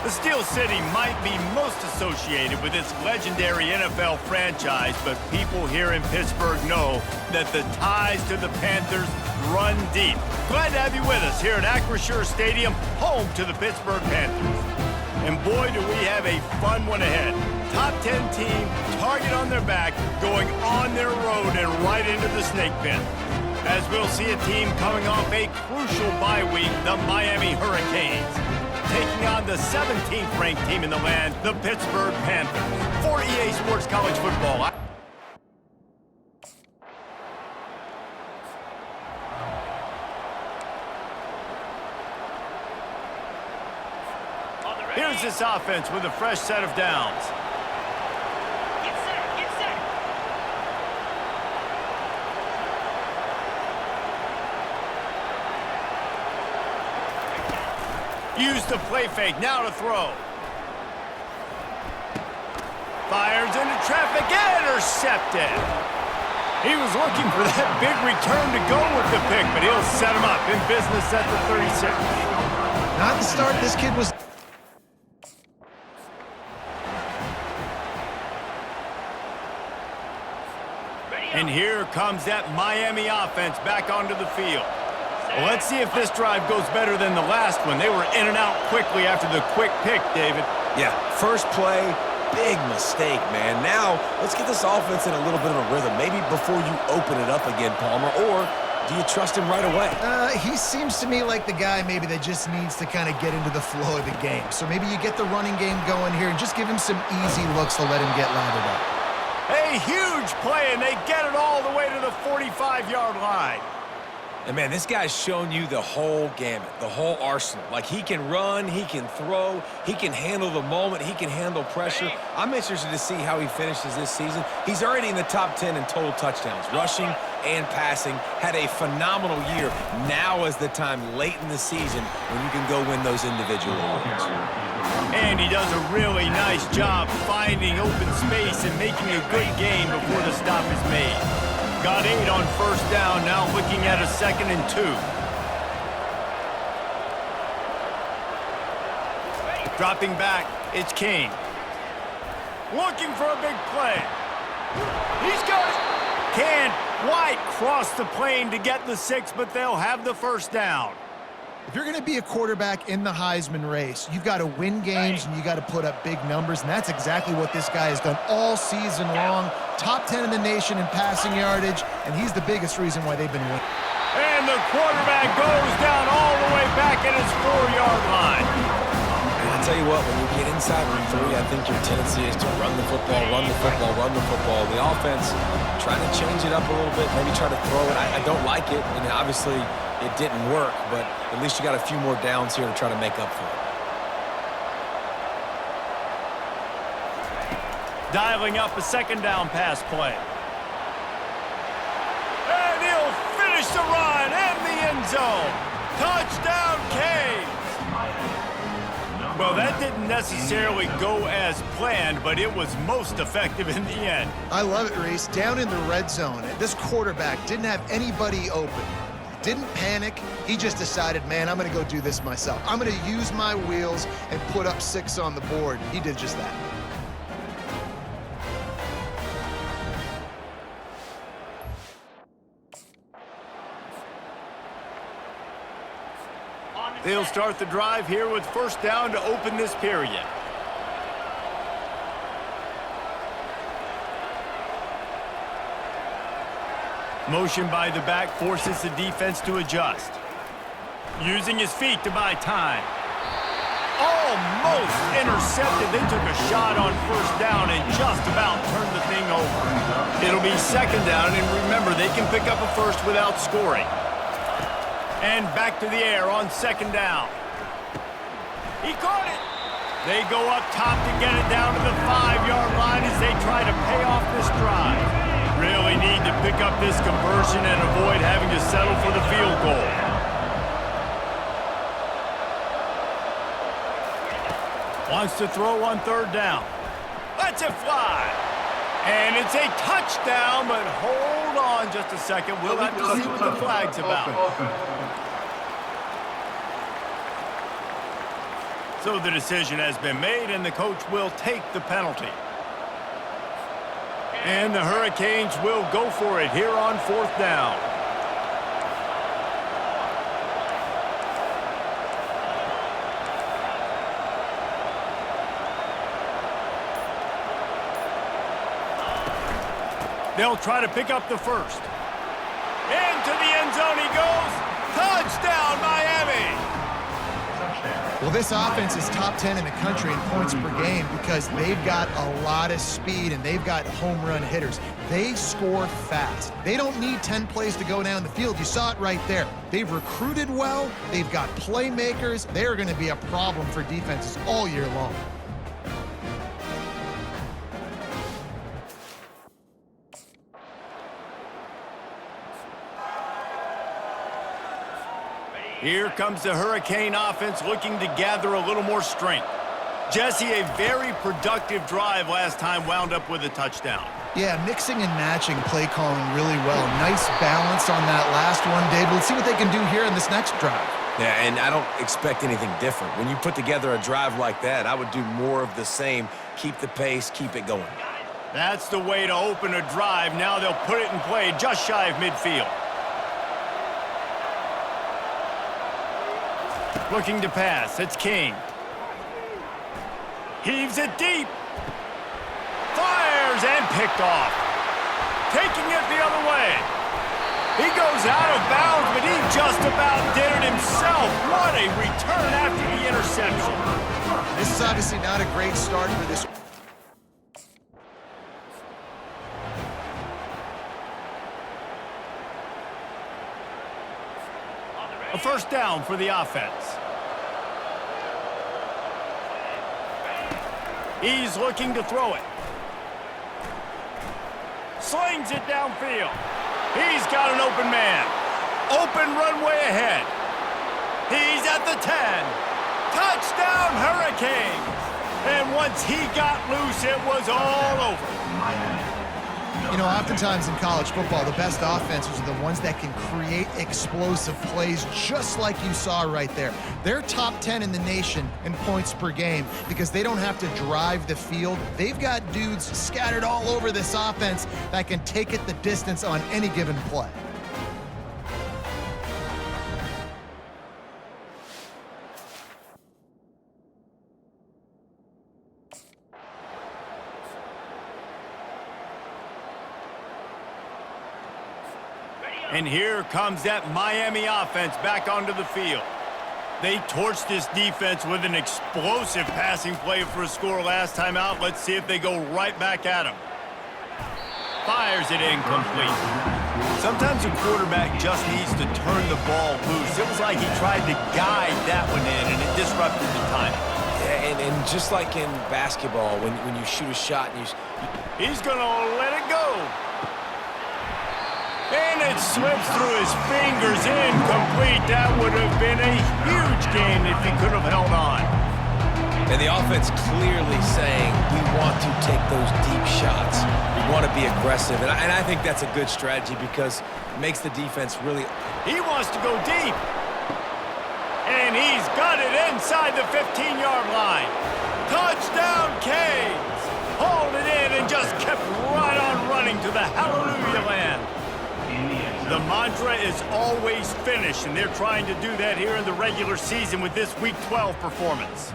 The Steel City might be most associated with its legendary NFL franchise, but people here in Pittsburgh know that the ties to the Panthers run deep. Glad to have you with us here at Acrisure Stadium, home to the Pittsburgh Panthers. And boy, do we have a fun one ahead. Top 10 team, target on their back, going on their road and right into the snake pit. As we'll see a team coming off a crucial bye week, the Miami Hurricanes, taking on the 17th ranked team in the land, the Pittsburgh Panthers. For EA Sports College Football. Here's this offense with a fresh set of downs. Get set, get set. Use the play fake, now to throw. Fires into traffic, intercepted. He was looking for that big return to go with the pick, but he'll set him up in business at the 36. Not the start this kid was. And here comes that Miami offense back onto the field. Well, let's see if this drive goes better than the last one. They were in and out quickly after the quick pick, David. Yeah, first play, big mistake, man. Now, let's get this offense in a little bit of a rhythm. Maybe before you open it up again, Palmer, or do you trust him right away? He seems to me like the guy maybe that just needs to kind of get into the flow of the game. So maybe you get the running game going here and just give him some easy looks to let him get lathered up. A huge play, and they get it all the way to the 45-yard line. And, man, this guy's shown you the whole gamut, the whole arsenal. Like, he can run, he can throw, he can handle the moment, he can handle pressure. I'm interested to see how he finishes this season. He's already in the top 10 in total touchdowns, rushing and passing. Had a phenomenal year. Now is the time late in the season when you can go win those individual awards. And he does a really nice job finding open space and making a good gain before the stop is made. Got 8 on first down, now looking at a 2nd and 2. Dropping back, it's King. Looking for a big play. He's got it. Can't quite cross the plane to get the 6, but they'll have the first down. If you're going to be a quarterback in the Heisman race, you've got to win games and you got to put up big numbers, and that's exactly what this guy has done all season long. Top 10 in the nation in passing yardage, and he's the biggest reason why they've been winning. And the quarterback goes down all the way back at his 4-yard line. And I tell you what, when you get inside room 3, I think your tendency is to run the football, run the football, run the football. The offense trying to change it up a little bit, maybe try to throw it. I don't like it, and obviously it didn't work, but at least you got a few more downs here to try to make up for it. Dialing up a 2nd down pass play. And he'll finish the run and the end zone. Touchdown, Canes! Well, that didn't necessarily go as planned, but it was most effective in the end. I love it, Reese. Down in the red zone, this quarterback didn't have anybody open. Didn't panic. He just decided, man, I'm going to go do this myself. I'm going to use my wheels and put up 6 on the board. He did just that. They'll start the drive here with first down to open this period. Motion by the back forces the defense to adjust. Using his feet to buy time. Almost intercepted. They took a shot on first down and just about turned the thing over. It'll be second down, and remember, they can pick up a first without scoring. And back to the air on second down. He caught it. They go up top to get it down to the 5-yard line as they try to pay off this drive. Really need to pick up this conversion and avoid having to settle for the field goal. Wants to throw on third down. Lets it fly. And it's a touchdown, but hold on just a second. We'll have to see what the flag's about. So the decision has been made, and the coach will take the penalty. And the Hurricanes will go for it here on fourth down. They'll try to pick up the first. Into the end zone he goes. Touchdown, Miami! Well, this offense is top 10 in the country in points per game because they've got a lot of speed and they've got home run hitters. They score fast. They don't need 10 plays to go down the field. You saw it right there. They've recruited well. They've got playmakers. They're going to be a problem for defenses all year long. Here comes the Hurricane offense looking to gather a little more strength. Jesse, a very productive drive last time wound up with a touchdown. Yeah, mixing and matching play calling really well. Nice balance on that last one, Dave. Let's see what they can do here in this next drive. Yeah, and I don't expect anything different. When you put together a drive like that, I would do more of the same. Keep the pace, keep it going. That's the way to open a drive. Now they'll put it in play just shy of midfield. Looking to pass, it's King. Heaves it deep. Fires and picked off. Taking it the other way. He goes out of bounds, but he just about did it himself. What a return after the interception. This is obviously not a great start for this. A first down for the offense. He's looking to throw it. Slings it downfield. He's got an open man. Open runway ahead. He's at the 10. Touchdown, Hurricanes. And once he got loose, it was all over. You know, oftentimes in college football, the best offenses are the ones that can create explosive plays just like you saw right there. They're top 10 in the nation in points per game because they don't have to drive the field. They've got dudes scattered all over this offense that can take it the distance on any given play. And here comes that Miami offense back onto the field. They torched this defense with an explosive passing play for a score last time out. Let's see if they go right back at him. Fires it incomplete. Sometimes a quarterback just needs to turn the ball loose. It was like he tried to guide that one in, and it disrupted the timing. Yeah, and just like in basketball, when you shoot a shot and He's going to let it go. And it slips through his fingers, incomplete. That would have been a huge gain if he could have held on. And the offense clearly saying, we want to take those deep shots. want to be aggressive, and I think that's a good strategy because it makes the defense really... He wants to go deep. And he's got it inside the 15-yard line. Touchdown, Canes! Hauled it in and just kept right on running to the hallelujah land. The mantra is always finish, and they're trying to do that here in the regular season with this Week 12 performance.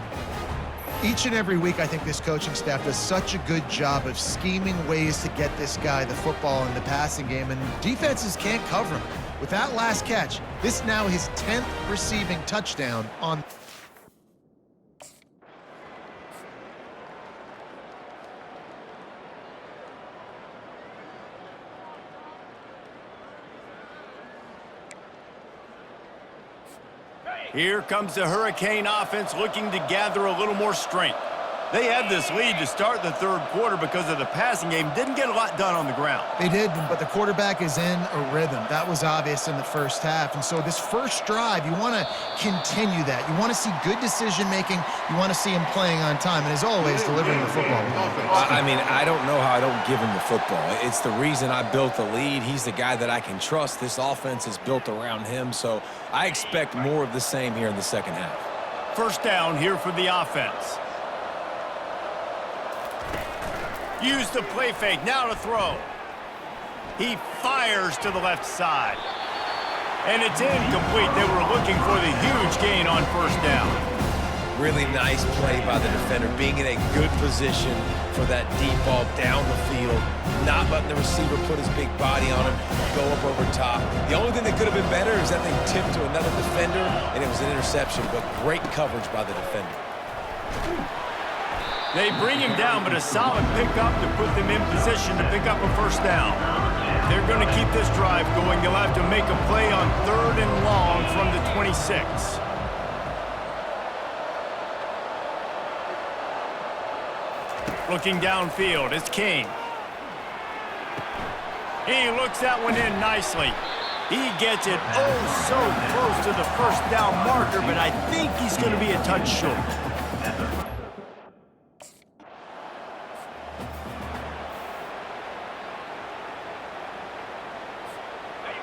Each and every week, I think this coaching staff does such a good job of scheming ways to get this guy the football in the passing game, and defenses can't cover him. With that last catch, this now his 10th receiving touchdown on... Here comes the Hurricane offense looking to gather a little more strength. They had this lead to start the third quarter because of the passing game. Didn't get a lot done on the ground. They did, but the quarterback is in a rhythm. That was obvious in the first half. And so this first drive, you want to continue that. You want to see good decision-making. You want to see him playing on time. And as always, delivering the football. I mean, I don't know how I don't give him the football. It's the reason I built the lead. He's the guy that I can trust. This offense is built around him. So I expect more of the same here in the second half. First down here for the offense. Use the play fake, now to throw. He fires to the left side. And it's incomplete. They were looking for the huge gain on first down. Really nice play by the defender, being in a good position for that deep ball down the field, not letting the receiver put his big body on him, go up over top. The only thing that could have been better is that they tipped to another defender, and it was an interception, but great coverage by the defender. They bring him down, but a solid pickup to put them in position to pick up a first down. They're going to keep this drive going. They'll have to make a play on 3rd and long from the 26. Looking downfield, it's King. He looks that one in nicely. He gets it oh so close to the first down marker, but I think he's going to be a touch short.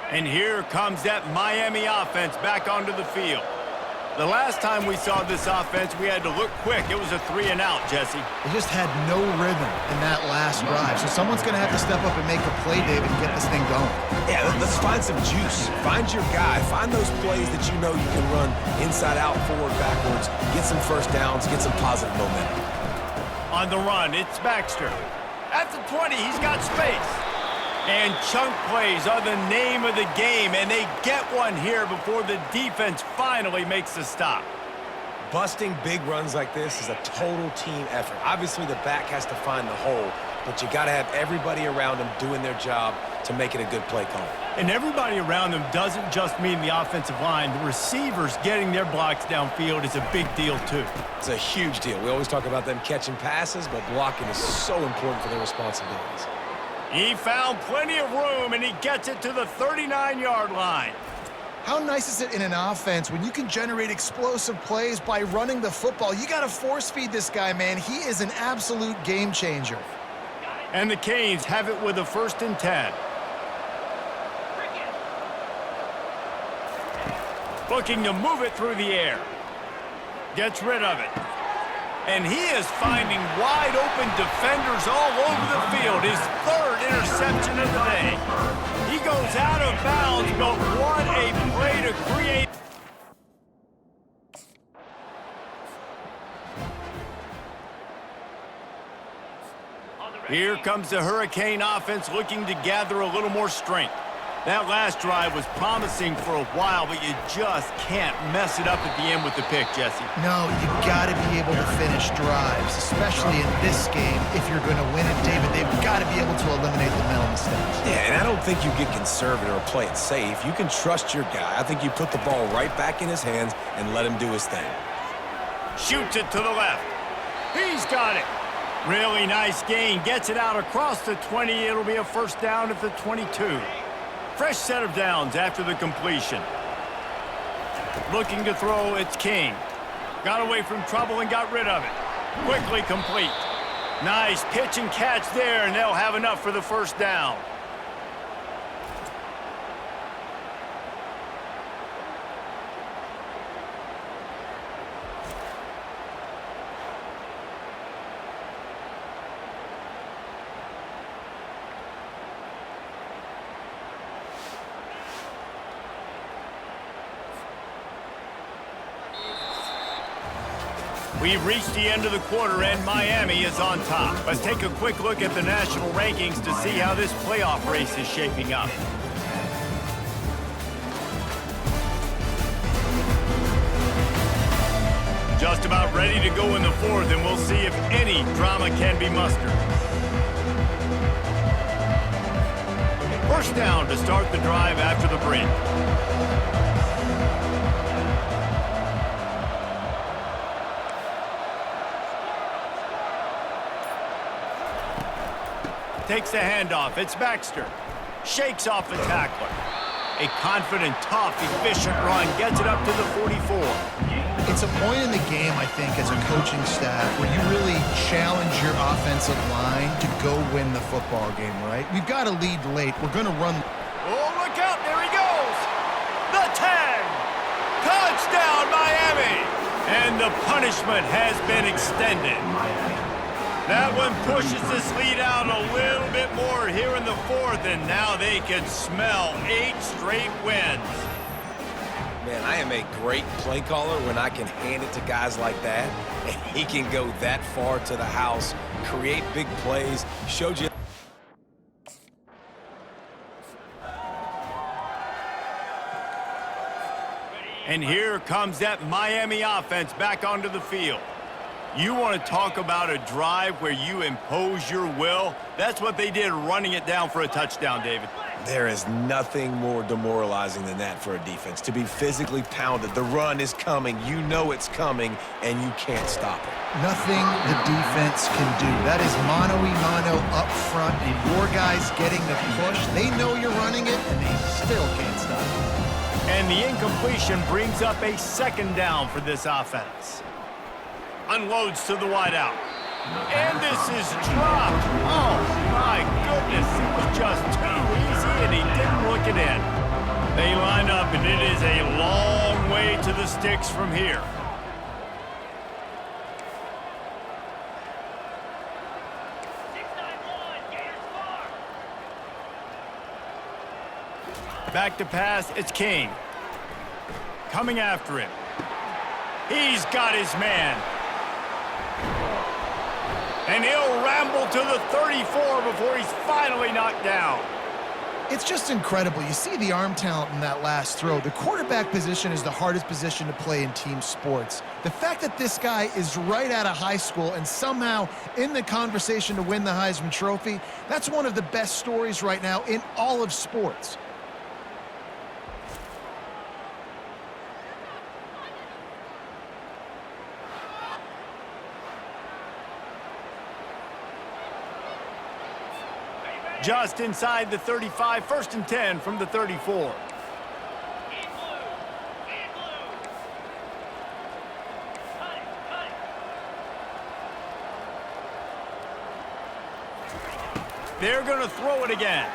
And here comes that Miami offense back onto the field. The last time we saw this offense, we had to look quick. It was a 3-and-out, Jesse. They just had no rhythm in that last drive. So someone's going to have to step up and make a play, David, and get this thing going. Yeah, let's find some juice. Find your guy. Find those plays that you know you can run inside out, forward, backwards. Get some first downs. Get some positive momentum. On the run, it's Baxter. At the 20, he's got space. And chunk plays are the name of the game, and they get one here before the defense finally makes a stop. Busting big runs like this is a total team effort. Obviously, the back has to find the hole, but you got to have everybody around them doing their job to make it a good play call. And everybody around them doesn't just mean the offensive line. The receivers getting their blocks downfield is a big deal, too. It's a huge deal. We always talk about them catching passes, but blocking is so important for their responsibilities. He found plenty of room, and he gets it to the 39-yard line. How nice is it in an offense when you can generate explosive plays by running the football? You got to force feed this guy, man. He is an absolute game changer. And the Canes have it with a 1st and 10. Looking to move it through the air. Gets rid of it. And he is finding wide-open defenders all over the field. His 3rd interception of the day. He goes out of bounds, but what a play to create. Here comes the Hurricane offense looking to gather a little more strength. That last drive was promising for a while, but you just can't mess it up at the end with the pick, Jesse. No, you got to be able to finish drives, especially in this game. If you're going to win it, David, they've got to be able to eliminate the mental mistakes. Yeah, and I don't think you get conservative or play it safe. You can trust your guy. I think you put the ball right back in his hands and let him do his thing. Shoots it to the left. He's got it. Really nice gain. Gets it out across the 20. It'll be a first down at the 22. Fresh set of downs after the completion. Looking to throw, it's King. Got away from trouble and got rid of it. Quickly complete. Nice pitch and catch there, and they'll have enough for the first down. We've reached the end of the quarter, and Miami is on top. Let's take a quick look at the national rankings to see how this playoff race is shaping up. Just about ready to go in the fourth, and we'll see if any drama can be mustered. First down to start the drive after the break. Takes the handoff. It's Baxter. Shakes off the tackler. A confident, tough, efficient run gets it up to the 44. It's a point in the game, I think, as a coaching staff where you really challenge your offensive line to go win the football game, right? We've got to lead late. We're going to run. Oh, look out. There he goes. The tag. Touchdown, Miami. And the punishment has been extended. That one pushes this lead out a little bit more here in the fourth, and now they can smell 8 straight wins. Man, I am a great play caller when I can hand it to guys like that, and he can go that far to the house, create big plays, showed you. And here comes that Miami offense back onto the field. You want to talk about a drive where you impose your will? That's what they did, running it down for a touchdown, David. There is nothing more demoralizing than that for a defense, to be physically pounded. The run is coming, you know it's coming, and you can't stop it. Nothing the defense can do. That is mano-a-mano up front, and your guys getting the push. They know you're running it, and they still can't stop it. And the incompletion brings up a second down for this offense. Unloads to the wideout. And this is dropped. Oh, my goodness. It was just too easy, and he didn't look it in. They line up, and it is a long way to the sticks from here. Back to pass, it's King. Coming after him. He's got his man. And he'll ramble to the 34 before he's finally knocked down. It's just incredible. You see the arm talent in that last throw. The quarterback position is the hardest position to play in team sports. The fact that this guy is right out of high school and somehow in the conversation to win the Heisman Trophy, that's one of the best stories right now in all of sports. Just inside the 35, 1st and 10 from the 34. They're going to throw it again.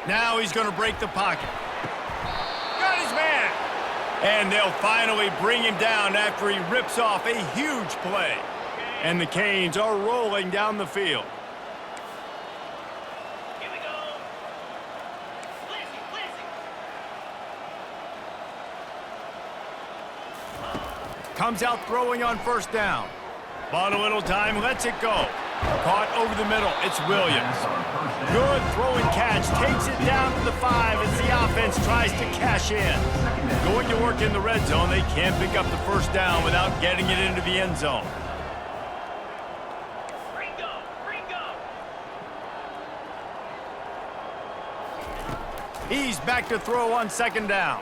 Now he's going to break the pocket. Got his man. And they'll finally bring him down after he rips off a huge play. And the Canes are rolling down the field. Comes out throwing on 1st down. Bought a little time, lets it go. Caught over the middle, it's Williams. Good throwing catch, takes it down to the 5 as the offense tries to cash in. Going to work in the red zone, they can't pick up the 1st down without getting it into the end zone. He's back to throw on 2nd down.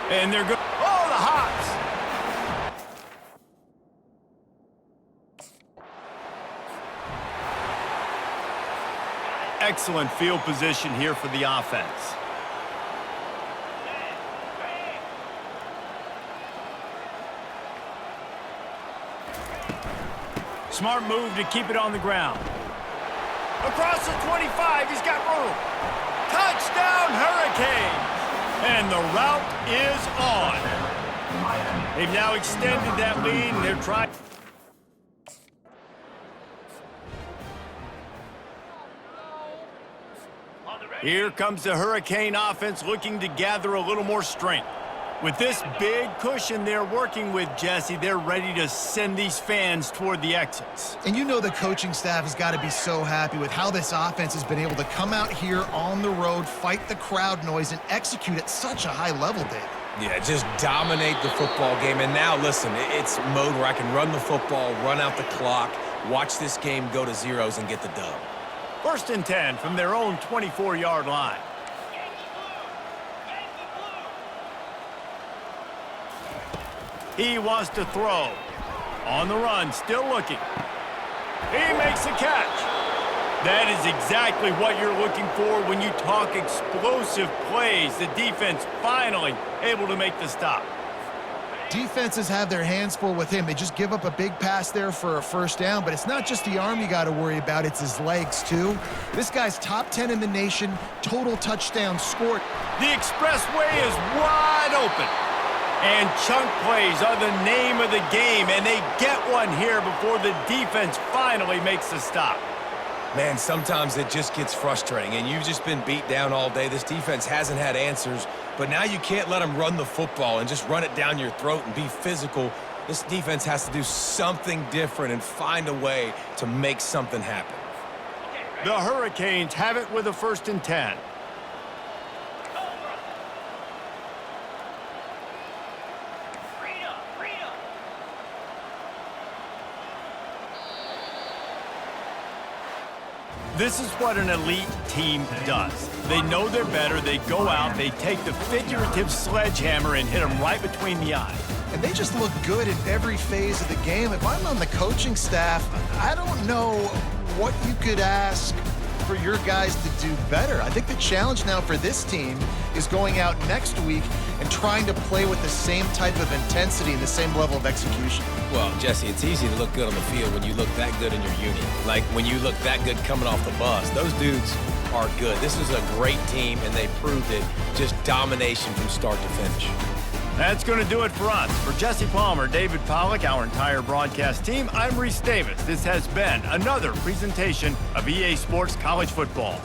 And they're good. Oh, the hops. Excellent field position here for the offense. Smart move to keep it on the ground. Across the 25, he's got room. Touchdown, Hurricanes! And the route is on. They've now extended that lead, and they're trying. Here comes the Hurricane offense looking to gather a little more strength. With this big cushion they're working with, Jesse, they're ready to send these fans toward the exits. And you know the coaching staff has got to be so happy with how this offense has been able to come out here on the road, fight the crowd noise, and execute at such a high level, David. Yeah, just dominate the football game. And now, listen, it's mode where I can run the football, run out the clock, watch this game go to zeros and get the dub. 1st and 10 from their own 24-yard line. He wants to throw. On the run, still looking. He makes the catch. That is exactly what you're looking for when you talk explosive plays. The defense finally able to make the stop. Defenses have their hands full with him. They just give up a big pass there for a 1st down, but it's not just the arm you got to worry about, it's his legs too. This guy's top 10 in the nation, total touchdown scored. The expressway is wide open. And chunk plays are the name of the game, and they get one here before the defense finally makes the stop. Man, sometimes it just gets frustrating, and you've just been beat down all day. This defense hasn't had answers, but now you can't let them run the football and just run it down your throat and be physical. This defense has to do something different and find a way to make something happen. The Hurricanes have it with a 1st and 10. This is what an elite team does. They know they're better, they go out, they take the figurative sledgehammer and hit them right between the eyes. And they just look good in every phase of the game. If I'm on the coaching staff, I don't know what you could ask for your guys to do better. I think the challenge now for this team is going out next week and trying to play with the same type of intensity and the same level of execution. Well, Jesse, it's easy to look good on the field when you look that good in your unit. Like when you look that good coming off the bus. Those dudes are good. This is a great team, and they proved it. Just domination from start to finish. That's going to do it for us. For Jesse Palmer, David Pollack, our entire broadcast team, I'm Reese Davis. This has been another presentation of EA Sports College Football.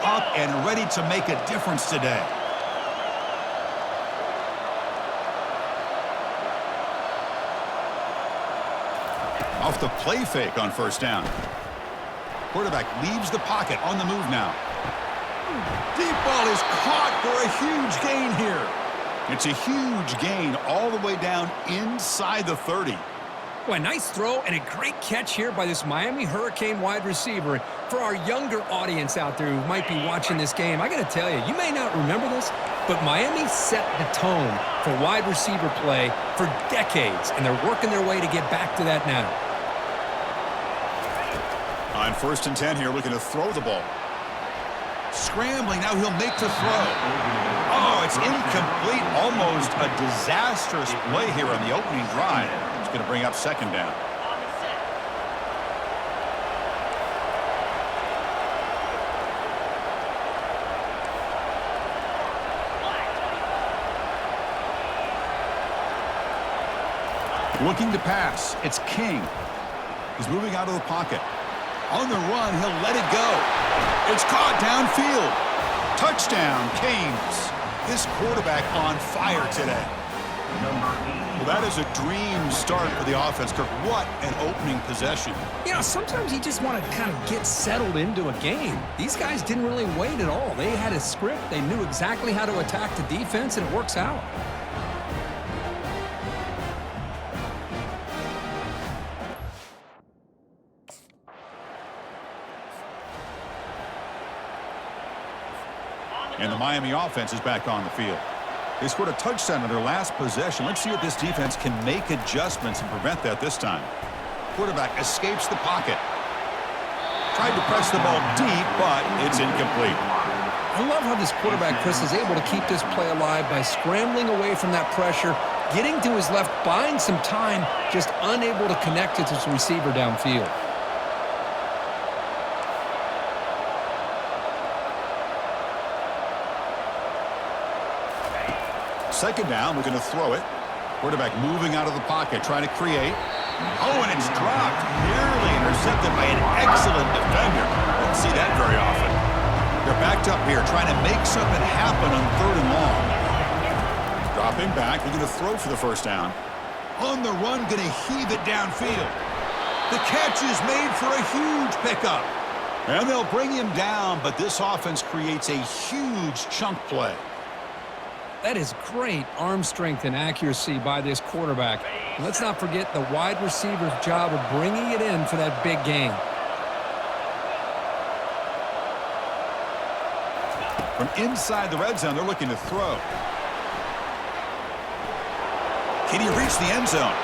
Up and ready to make a difference today. Off the play fake on first down. Quarterback leaves the pocket on the move now. Deep ball is caught for a huge gain here. It's a huge gain all the way down inside the 30. Well, a nice throw and a great catch here by this Miami Hurricane wide receiver. For our younger audience out there who might be watching this game, I got to tell you, you may not remember this, but Miami set the tone for wide receiver play for decades, and they're working their way to get back to that now. On 1st and 10 here, looking to throw the ball. Scrambling, now he'll make the throw. Oh, it's incomplete. Almost a disastrous play here on the opening drive. It's going to bring up 2nd down. Looking to pass. It's King. He's moving out of the pocket. On the run, he'll let it go. It's caught downfield. Touchdown, Canes. This quarterback on fire today. Well, that is a dream start for the offense, Kirk. What an opening possession. You know, sometimes you just want to kind of get settled into a game. These guys didn't really wait at all. They had a script. They knew exactly how to attack the defense, and it works out. And the Miami offense is back on the field. They scored a touchdown on their last possession. Let's see if this defense can make adjustments and prevent that this time. Quarterback escapes the pocket. Tried to press the ball deep, but it's incomplete. I love how this quarterback, Chris, is able to keep this play alive by scrambling away from that pressure, getting to his left, buying some time, just unable to connect with his receiver downfield. Second down, we're going to throw it. Quarterback moving out of the pocket, trying to create. Oh, and it's dropped. Nearly intercepted by an excellent defender. Don't see that very often. They're backed up here, trying to make something happen on 3rd and long. Dropping back, we're going to throw for the 1st down. On the run, going to heave it downfield. The catch is made for a huge pickup. And they'll bring him down, but this offense creates a huge chunk play. That is great arm strength and accuracy by this quarterback. And let's not forget the wide receiver's job of bringing it in for that big gain. From inside the red zone, they're looking to throw. Can he reach the end zone?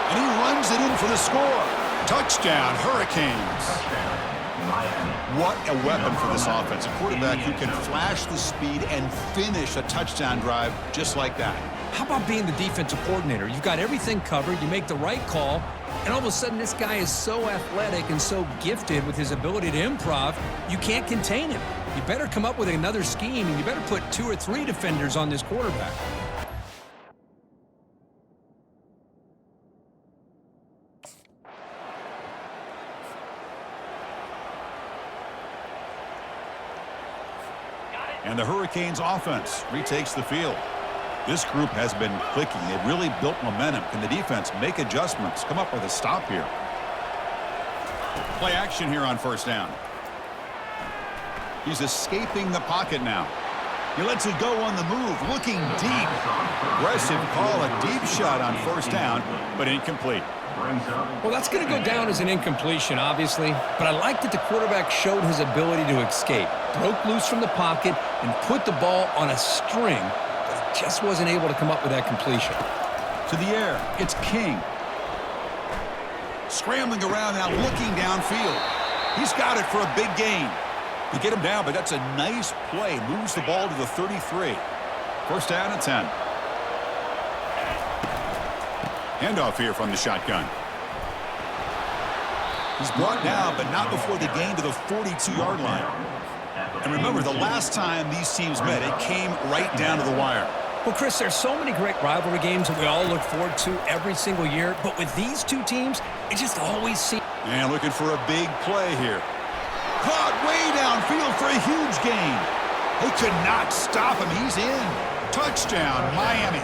And he runs it in for the score. Touchdown, Hurricanes. What a weapon for this offense. A quarterback who can flash the speed and finish a touchdown drive just like that. How about being the defensive coordinator? You've got everything covered, you make the right call, and all of a sudden this guy is so athletic and so gifted with his ability to improv, you can't contain him. You better come up with another scheme, and you better put 2 or 3 defenders on this quarterback. And the Hurricanes offense retakes the field. This group has been clicking. They've really built momentum. Can the defense make adjustments? Come up with a stop here. Play action here on 1st down. He's escaping the pocket now. He lets it go on the move, looking deep. Aggressive call, a deep shot on 1st down, but incomplete. Well, that's going to go down as an incompletion, obviously, but I like that the quarterback showed his ability to escape, broke loose from the pocket, and put the ball on a string, but he just wasn't able to come up with that completion. To the air, it's King. Scrambling around now, looking downfield. He's got it for a big gain. You get him down, but that's a nice play. Moves the ball to the 33. 1st down and 10. Handoff here from the shotgun. He's brought down, but not before the gain to the 42-yard line. And remember, the last time these teams met, it came right down to the wire. Well, Chris, there's so many great rivalry games that we all look forward to every single year, but with these two teams, it just always seems... And looking for a big play here. Caught way downfield for a huge gain. They could not stop him. He's in. Touchdown, Miami.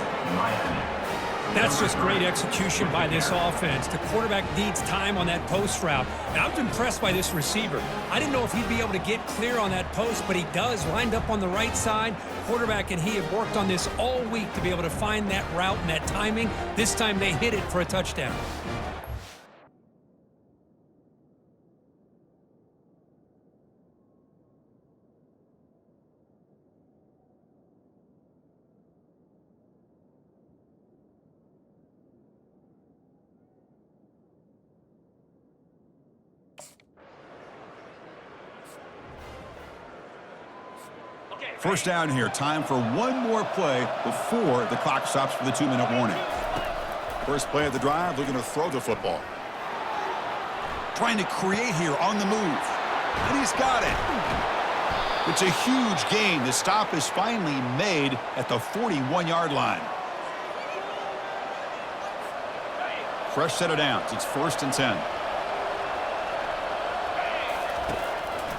That's just great execution by this offense. The quarterback needs time on that post route. And I was impressed by this receiver. I didn't know if he'd be able to get clear on that post, but he does. Lined up on the right side. Quarterback and he have worked on this all week to be able to find that route and that timing. This time they hit it for a touchdown. First down here. Time for one more play before the clock stops for the 2-minute warning. First play of the drive, looking to throw the football. Trying to create here on the move. And he's got it. It's a huge gain. The stop is finally made at the 41-yard line. Fresh set of downs. It's 1st and 10.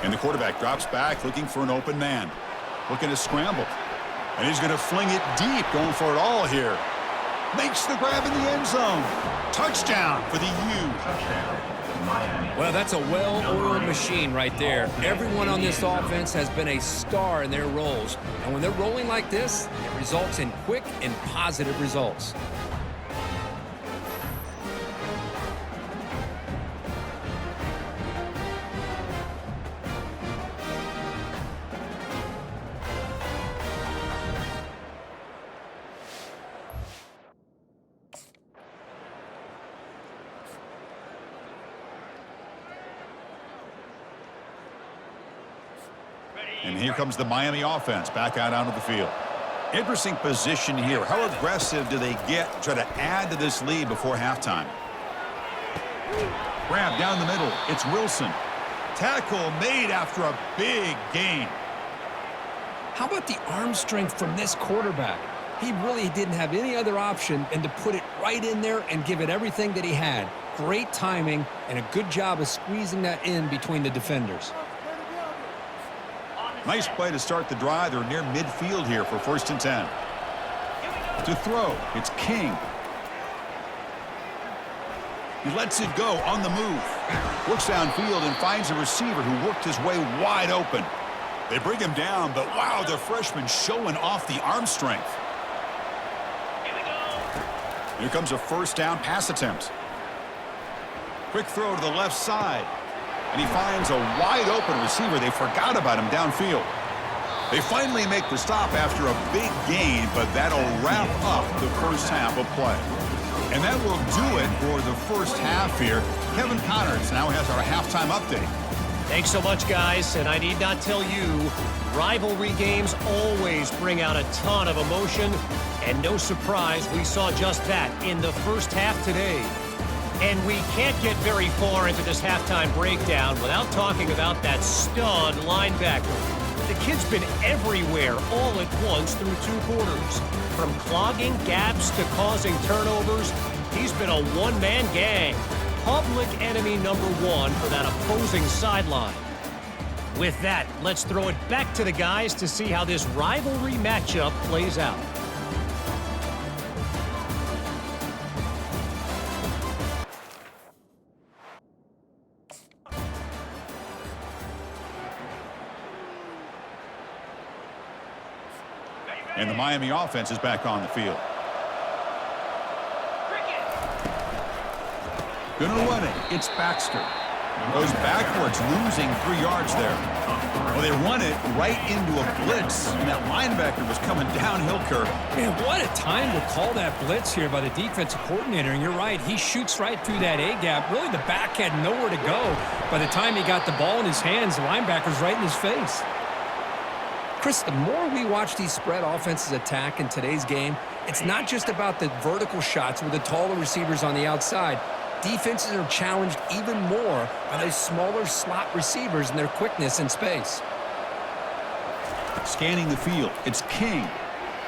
And the quarterback drops back, looking for an open man. Looking to scramble. And he's going to fling it deep, going for it all here. Makes the grab in the end zone. Touchdown for the U. Well, that's a well-oiled machine right there. Everyone on this offense has been a star in their roles. And when they're rolling like this, it results in quick and positive results. And here comes the Miami offense back out onto the field. Interesting position here. How aggressive do they get to try to add to this lead before halftime? Grab down the middle. It's Wilson. Tackle made after a big gain. How about the arm strength from this quarterback? He really didn't have any other option than to put it right in there and give it everything that he had. Great timing and a good job of squeezing that in between the defenders. Nice play to start the drive. They're near midfield here for 1st and 10. To throw, it's King. He lets it go on the move. Looks downfield and finds a receiver who worked his way wide open. They bring him down, but wow, the freshman showing off the arm strength. Here comes a 1st down pass attempt. Quick throw to the left side. And he finds a wide-open receiver. They forgot about him downfield. They finally make the stop after a big gain, but that'll wrap up the first half of play. And that will do it for the first half here. Kevin Connors now has our halftime update. Thanks so much, guys. And I need not tell you, rivalry games always bring out a ton of emotion. And no surprise, we saw just that in the first half today. And we can't get very far into this halftime breakdown without talking about that stud linebacker. The kid's been everywhere all at once through 2 quarters. From clogging gaps to causing turnovers, he's been a one-man gang. Public enemy number 1 for that opposing sideline. With that, let's throw it back to the guys to see how this rivalry matchup plays out. And the Miami offense is back on the field. Gonna run it. It's Baxter. Goes backwards, losing 3 yards there. Well, they run it right into a blitz, and that linebacker was coming downhill, Kirk. Man, what a time to call that blitz here by the defensive coordinator. And you're right, he shoots right through that A-gap. Really, the back had nowhere to go. By the time he got the ball in his hands, the linebacker's right in his face. Chris, the more we watch these spread offenses attack in today's game, it's not just about the vertical shots with the taller receivers on the outside. Defenses are challenged even more by those smaller slot receivers and their quickness in space. Scanning the field, it's King.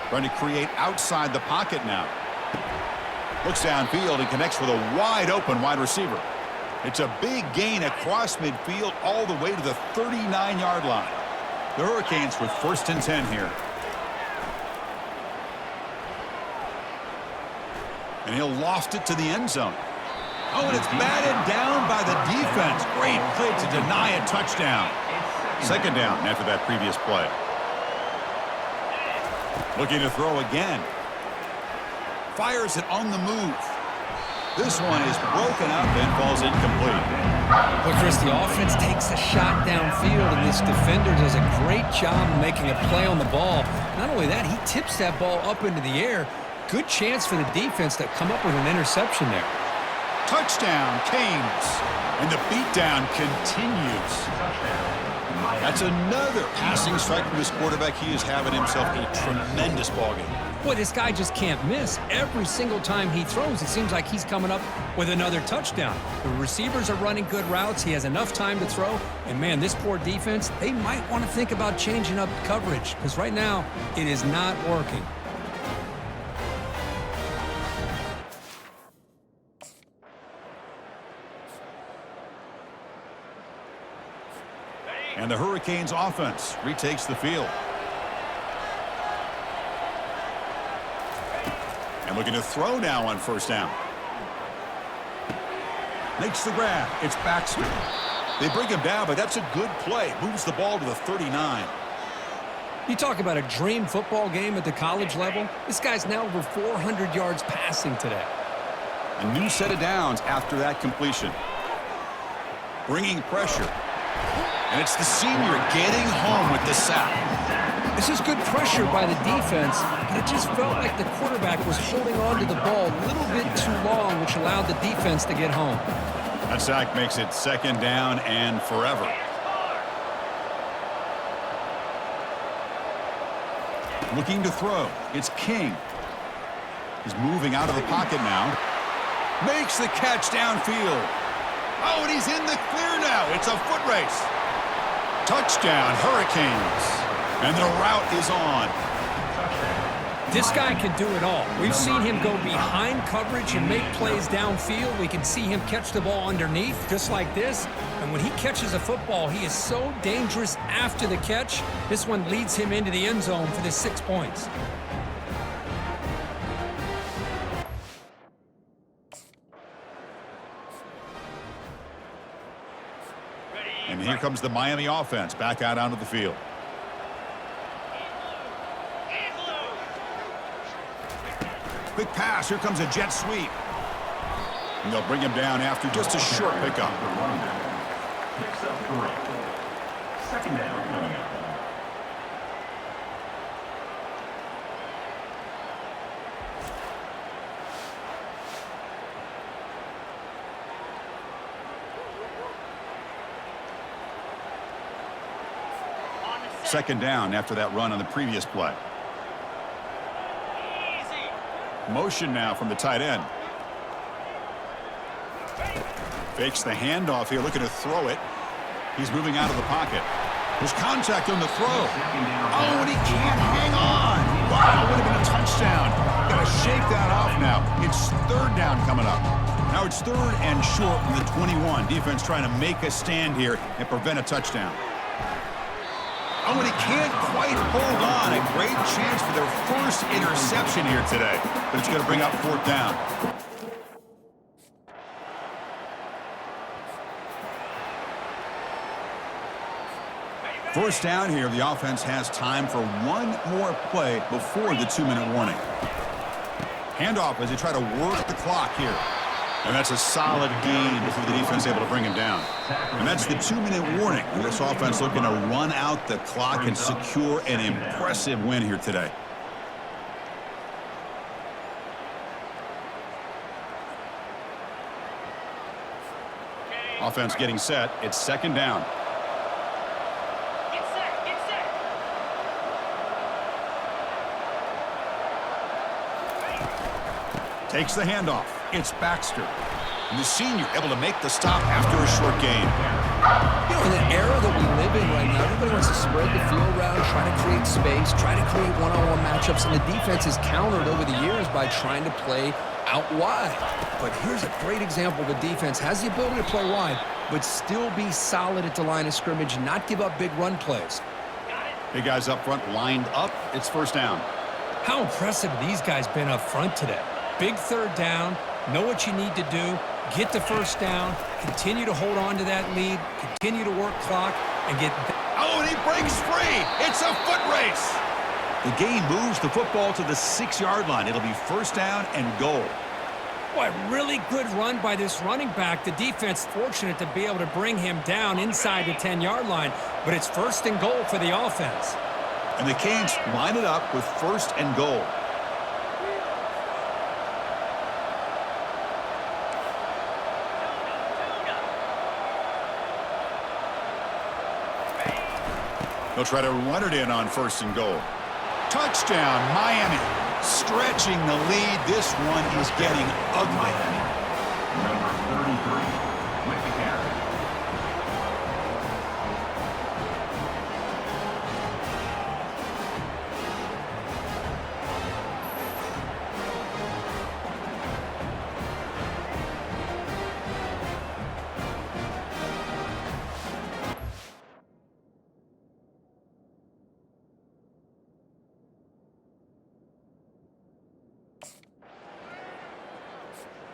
Trying to create outside the pocket now. Looks downfield and connects with a wide open wide receiver. It's a big gain across midfield all the way to the 39-yard line. The Hurricanes with 1st and 10 here. And he'll loft it to the end zone. Oh, and it's batted down by the defense. Great play to deny a touchdown. 2nd down after that previous play. Looking to throw again. Fires it on the move. This one is broken up and falls incomplete. Well, Chris, the offense takes a shot downfield, and this defender does a great job of making a play on the ball. Not only that, he tips that ball up into the air. Good chance for the defense to come up with an interception there. Touchdown, Canes. And the beatdown continues. That's another passing strike from this quarterback. He is having himself a tremendous ballgame. Boy, this guy just can't miss. Every single time he throws, it seems like he's coming up with another touchdown. The receivers are running good routes. He has enough time to throw. And, man, this poor defense, they might want to think about changing up coverage because right now it is not working. And the Hurricanes offense retakes the field. And looking to throw now on 1st down. Makes the grab. It's Baxter. They bring him down, but that's a good play. Moves the ball to the 39. You talk about a dream football game at the college level. This guy's now over 400 yards passing today. A new set of downs after that completion. Bringing pressure. And it's the senior getting home with the sack. This is good pressure by the defense, but it just felt like the quarterback was holding on to the ball a little bit too long, which allowed the defense to get home. That sack makes it 2nd down and forever. Looking to throw. It's King. He's moving out of the pocket now. Makes the catch downfield. Oh, and he's in the clear now. It's a foot race. Touchdown, Hurricanes. And the route is on. This guy can do it all. We've seen him go behind coverage and make plays downfield. We can see him catch the ball underneath, just like this. And when he catches a football, he is so dangerous after the catch. This one leads him into the end zone for the 6 points. And here comes the Miami offense back out onto the field. Quick pass. Here comes a jet sweep. And they'll bring him down after just a short pickup. Picks up 3. 2nd down. Second down after that run on the previous play. Motion now from the tight end. Fakes the handoff here, looking to throw it. He's moving out of the pocket. There's contact on the throw. Oh, and he can't hang on. Wow, would have been a touchdown. Got to shake that off now. It's 3rd down coming up. Now it's 3rd and short from the 21. Defense trying to make a stand here and prevent a touchdown. Oh, and he can't quite hold on. A great chance for their first interception here today. But it's going to bring up 4th down. First down here, the offense has time for one more play before the 2-minute warning. Handoff as they try to work the clock here. And that's a solid gain before the defense able to bring him down. And that's the 2-minute warning. And this offense looking to run out the clock and secure an impressive win here today. Offense getting set. It's 2nd down. Get set, get set. Takes the handoff. It's Baxter. And the senior able to make the stop after a short gain. You know, in the era that we live in right now, everybody wants to spread the field around, try to create space, try to create one-on-one matchups, and the defense is countered over the years by trying to play out wide. But here's a great example. The defense has the ability to play wide, but still be solid at the line of scrimmage and not give up big run plays. Hey, guys up front lined up. It's first down. How impressive have these guys been up front today? Big third down, know what you need to do, get the first down, continue to hold on to that lead, continue to work clock, and get... Oh, and he breaks free. It's a foot race. The game moves the football to the 6-yard line. It'll be first down and goal. Boy, really good run by this running back. The defense fortunate to be able to bring him down inside the 10-yard line, but it's first and goal for the offense. And the Canes line it up with first and goal. They'll try to run it in on first and goal. Touchdown, Miami. Stretching the lead. This one is getting ugly. Number 33 with the carry.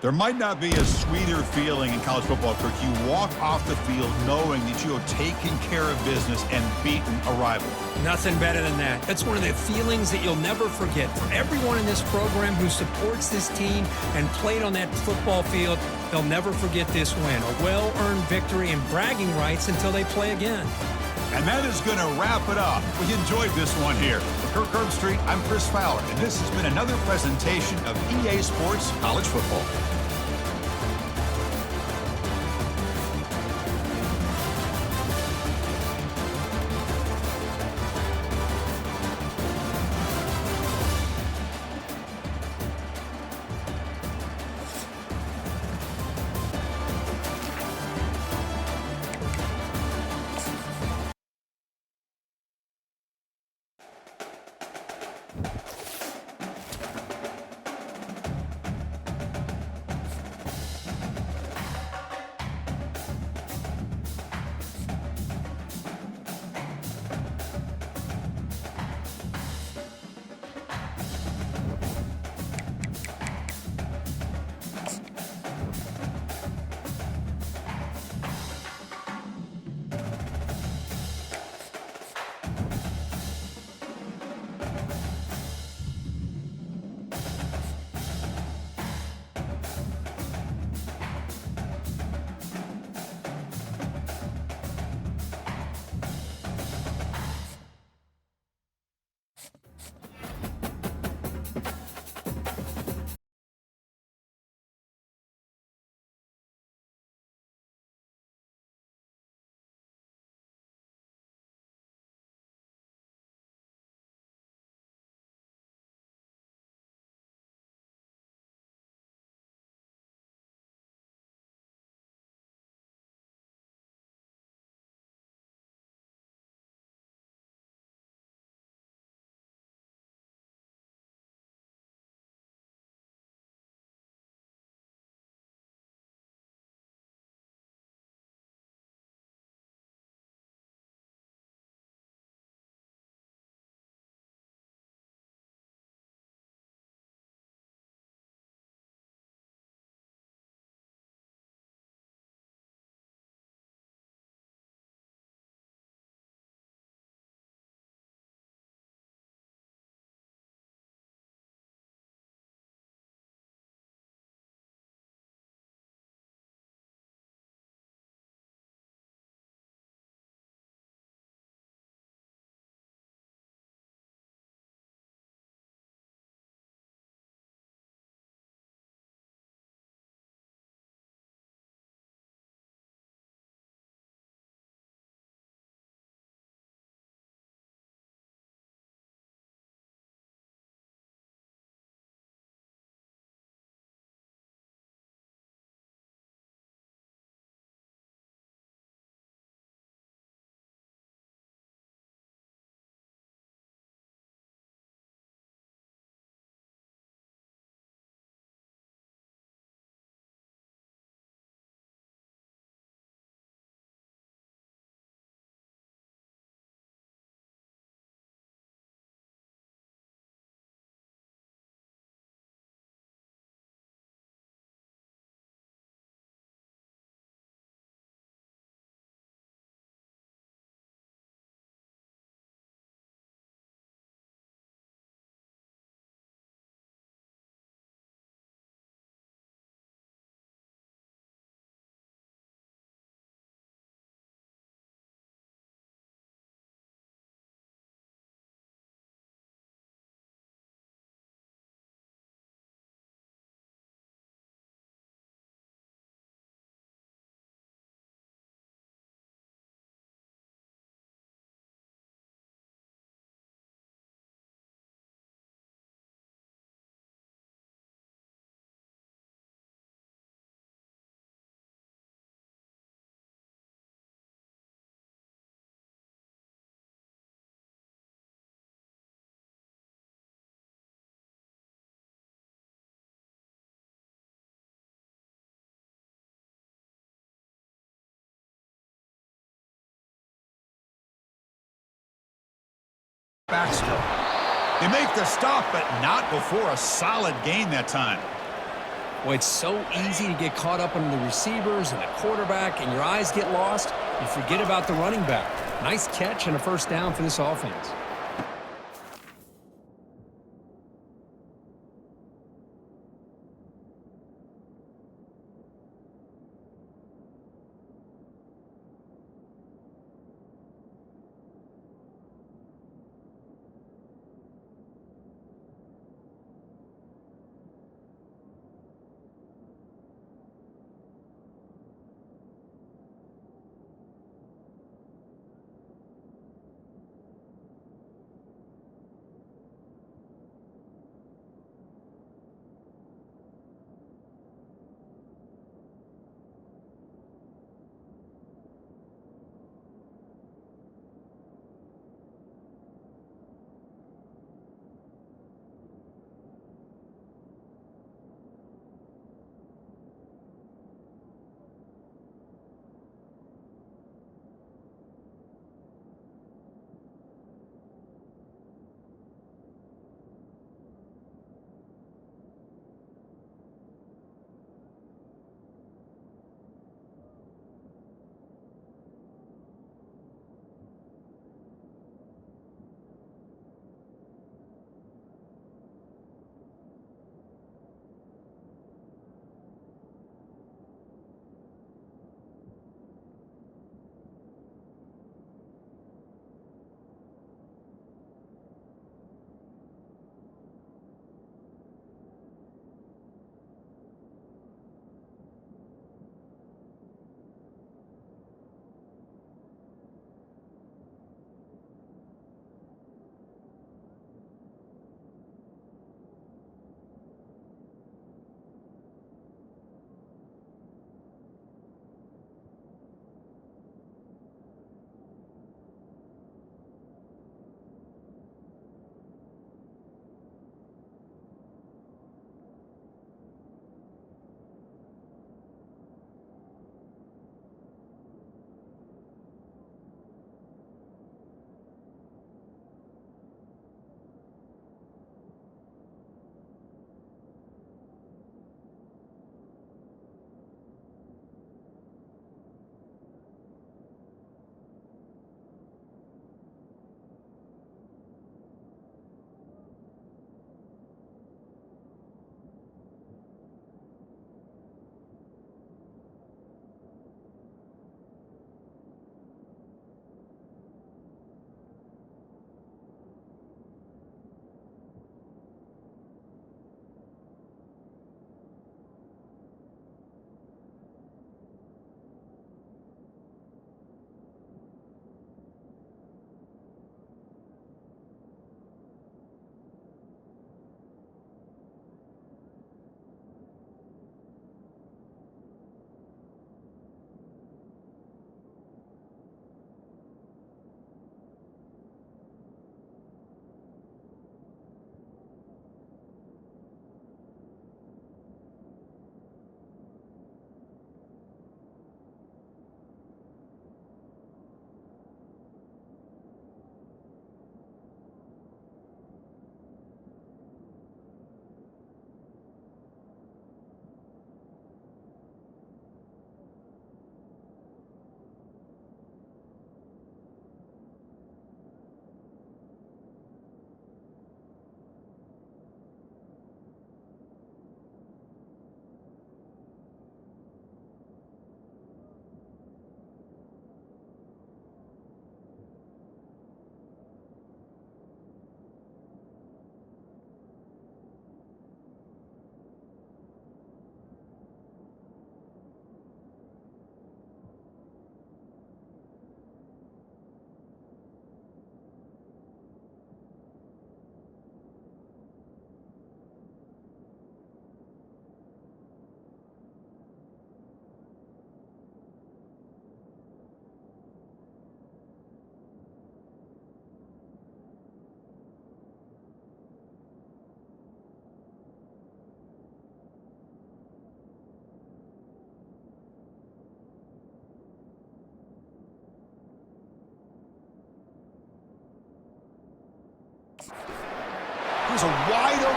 There might not be a sweeter feeling in college football, Kirk. You walk off the field knowing that you have taken care of business and beaten a rival. Nothing better than that. That's one of the feelings that you'll never forget. For everyone in this program who supports this team and played on that football field, they'll never forget this win. A well-earned victory and bragging rights until they play again. And that is going to wrap it up. We enjoyed this one here. For Kirk Herbstreit, I'm Chris Fowler, and this has been another presentation of EA Sports College Football. backstroke. They make the stop, but not before a solid gain that time. Well, it's so easy to get caught up on the receivers and the quarterback, and your eyes get lost. You forget about the running back. Nice catch and a first down for this offense.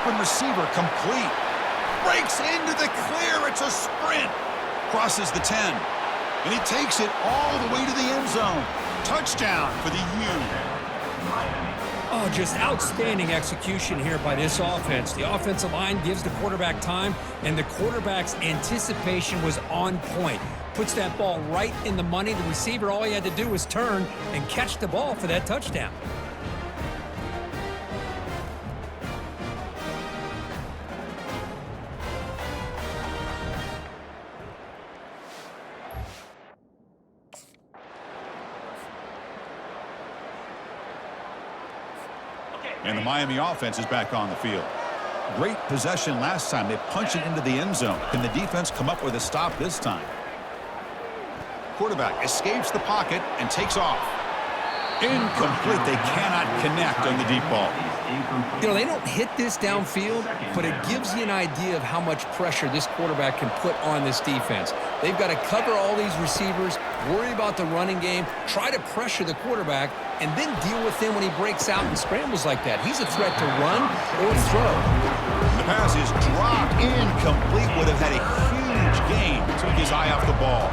open receiver complete. Breaks into the clear. It's a sprint. Crosses the 10. And he takes it all the way to the end zone. Touchdown for the U. Oh, just outstanding execution here by this offense. The offensive line gives the quarterback time, and the quarterback's anticipation was on point. Puts that ball right in the money. The receiver, all he had to do was turn and catch the ball for that touchdown. And the Miami offense is back on the field. Great possession last time. They punch it into the end zone. Can the defense come up with a stop this time? Quarterback escapes the pocket and takes off. Incomplete. They cannot connect on the deep ball. You know, they don't hit this downfield, but it gives you an idea of how much pressure this quarterback can put on this defense. They've got to cover all these receivers, worry about the running game, try to pressure the quarterback, and then deal with him when he breaks out and scrambles like that. He's a threat to run or throw. The pass is dropped. Incomplete. Would have had a huge gain. Took his eye off the ball.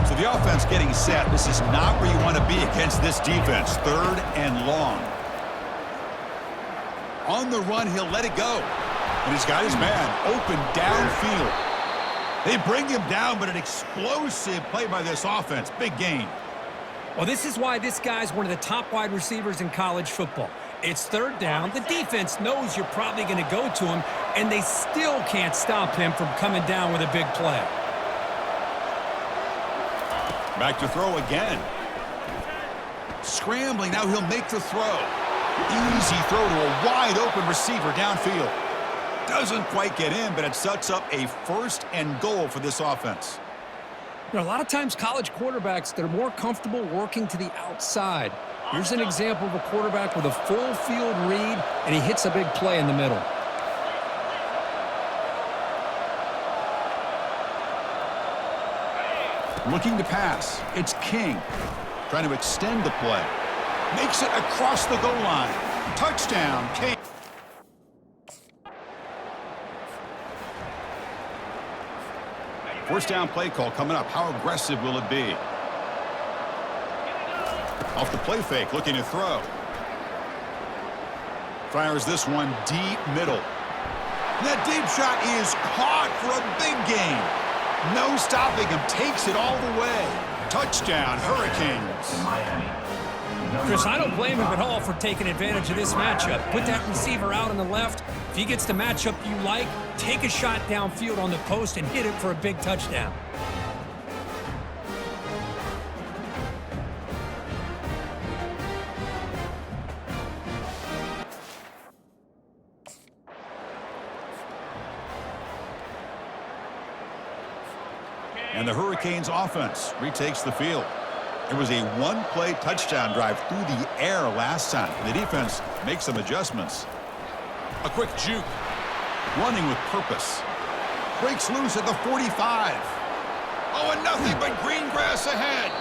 So the offense getting set. This is not where you want to be against this defense. 3rd and long. On the run, he'll let it go. And he's got his man open downfield. They bring him down, but an explosive play by this offense. Big gain. Well, this is why this guy's one of the top wide receivers in college football. It's 3rd down. The defense knows you're probably going to go to him, and they still can't stop him from coming down with a big play. Back to throw again. Scrambling, now he'll make the throw. Easy throw to a wide-open receiver downfield. Doesn't quite get in, but it sets up a 1st and goal for this offense. You know, a lot of times college quarterbacks, they're more comfortable working to the outside. Here's an example of a quarterback with a full field read, and he hits a big play in the middle. Looking to pass. It's King. Trying to extend the play. Makes it across the goal line. Touchdown, King. First down play call coming up. How aggressive will it be? Off the play fake, looking to throw. Fires this one deep middle. That deep shot is caught for a big gain. No stopping him. Takes it all the way. Touchdown, Hurricanes. Chris, I don't blame him at all for taking advantage of this matchup. Put that receiver out on the left. If he gets the matchup you like, take a shot downfield on the post and hit it for a big touchdown. And the Hurricanes offense retakes the field. It was a one-play touchdown drive through the air last time. The defense makes some adjustments. A quick juke. Running with purpose. Breaks loose at the 45. Oh, and nothing but green grass ahead.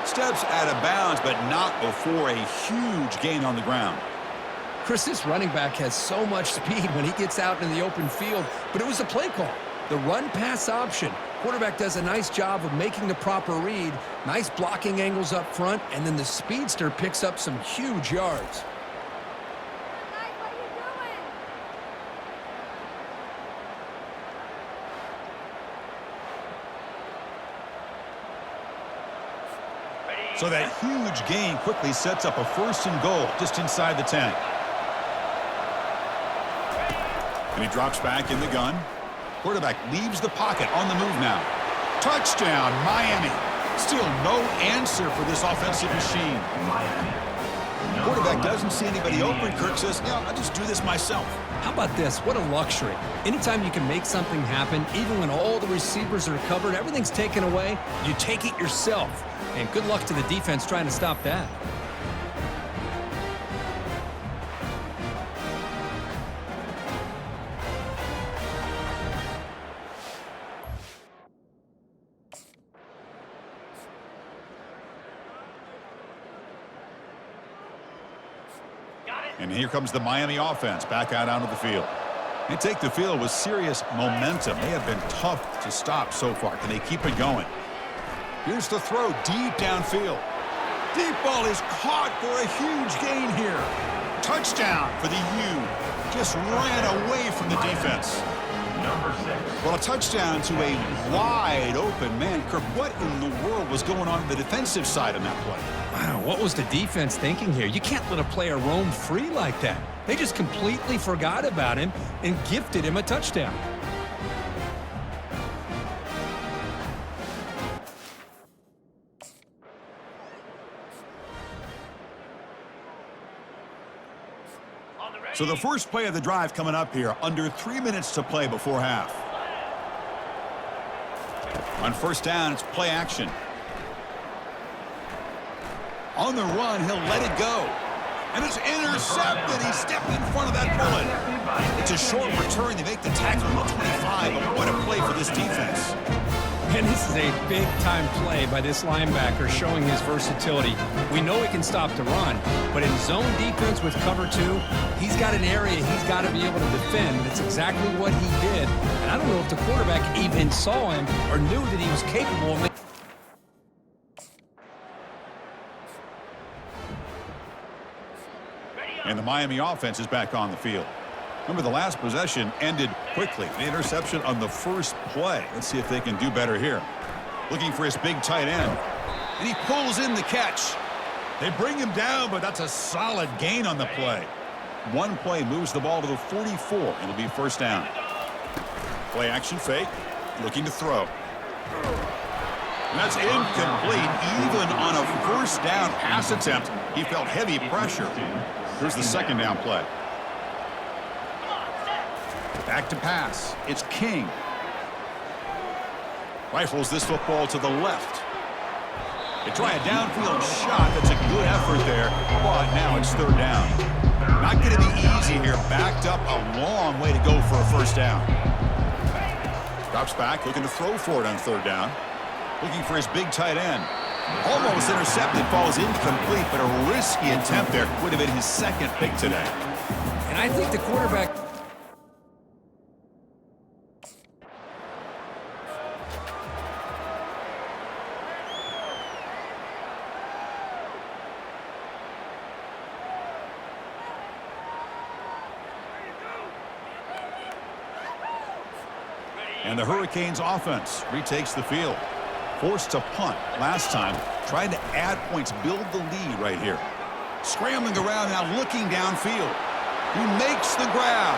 Steps out of bounds, but not before a huge gain on the ground. Chris, this running back has so much speed when he gets out in the open field, but it was a play call. The run-pass option. Quarterback does a nice job of making the proper read. Nice blocking angles up front, and then the speedster picks up some huge yards. So that huge gain quickly sets up a 1st and goal just inside the 10. And he drops back in the gun. Quarterback leaves the pocket on the move now. Touchdown, Miami. Still no answer for this offensive machine. Quarterback doesn't see anybody open. Kirk says, no, I'll just do this myself. How about this? What a luxury. Anytime you can make something happen, even when all the receivers are covered, everything's taken away, you take it yourself. And good luck to the defense trying to stop that. And here comes the Miami offense back out onto the field. They take the field with serious momentum. They have been tough to stop so far. Can they keep it going? Here's the throw deep downfield. Deep ball is caught for a huge gain here. Touchdown for the U. Just ran away from the defense. Number 6. Well, a touchdown to a wide open man. Kirk, what in the world was going on the defensive side on that play? Wow, what was the defense thinking here? You can't let a player roam free like that. They just completely forgot about him and gifted him a touchdown. So the first play of the drive coming up here, under 3 minutes to play before half. On first down, it's play action. On the run, he'll let it go. And it's intercepted. He stepped in front of that bullet. It's a short return. They make the tackle at 25, but what a play for this defense. And this is a big-time play by this linebacker showing his versatility. We know he can stop the run, but in zone defense with cover 2, he's got an area he's got to be able to defend. That's exactly what he did. And I don't know if the quarterback even saw him or knew that he was capable of it. And the Miami offense is back on the field. Remember, the last possession ended quickly. The interception on the first play. Let's see if they can do better here. Looking for his big tight end. And he pulls in the catch. They bring him down, but that's a solid gain on the play. One play moves the ball to the 44. It'll be first down. Play action fake. Looking to throw. And that's incomplete. Even on a first down pass attempt, he felt heavy pressure. Here's the second down play. Back to pass. It's King. Rifles this football to the left. They try a downfield shot. That's a good effort there, but now it's third down. Not going to be easy here. Backed up a long way to go for a first down. Drops back, looking to throw for it on third down. Looking for his big tight end. Almost intercepted, falls incomplete, but a risky attempt there. Would have been his second pick today. And I think the quarterback... And the Hurricanes offense retakes the field. Forced to punt last time, trying to add points, build the lead right here. Scrambling around now, looking downfield. He makes the grab.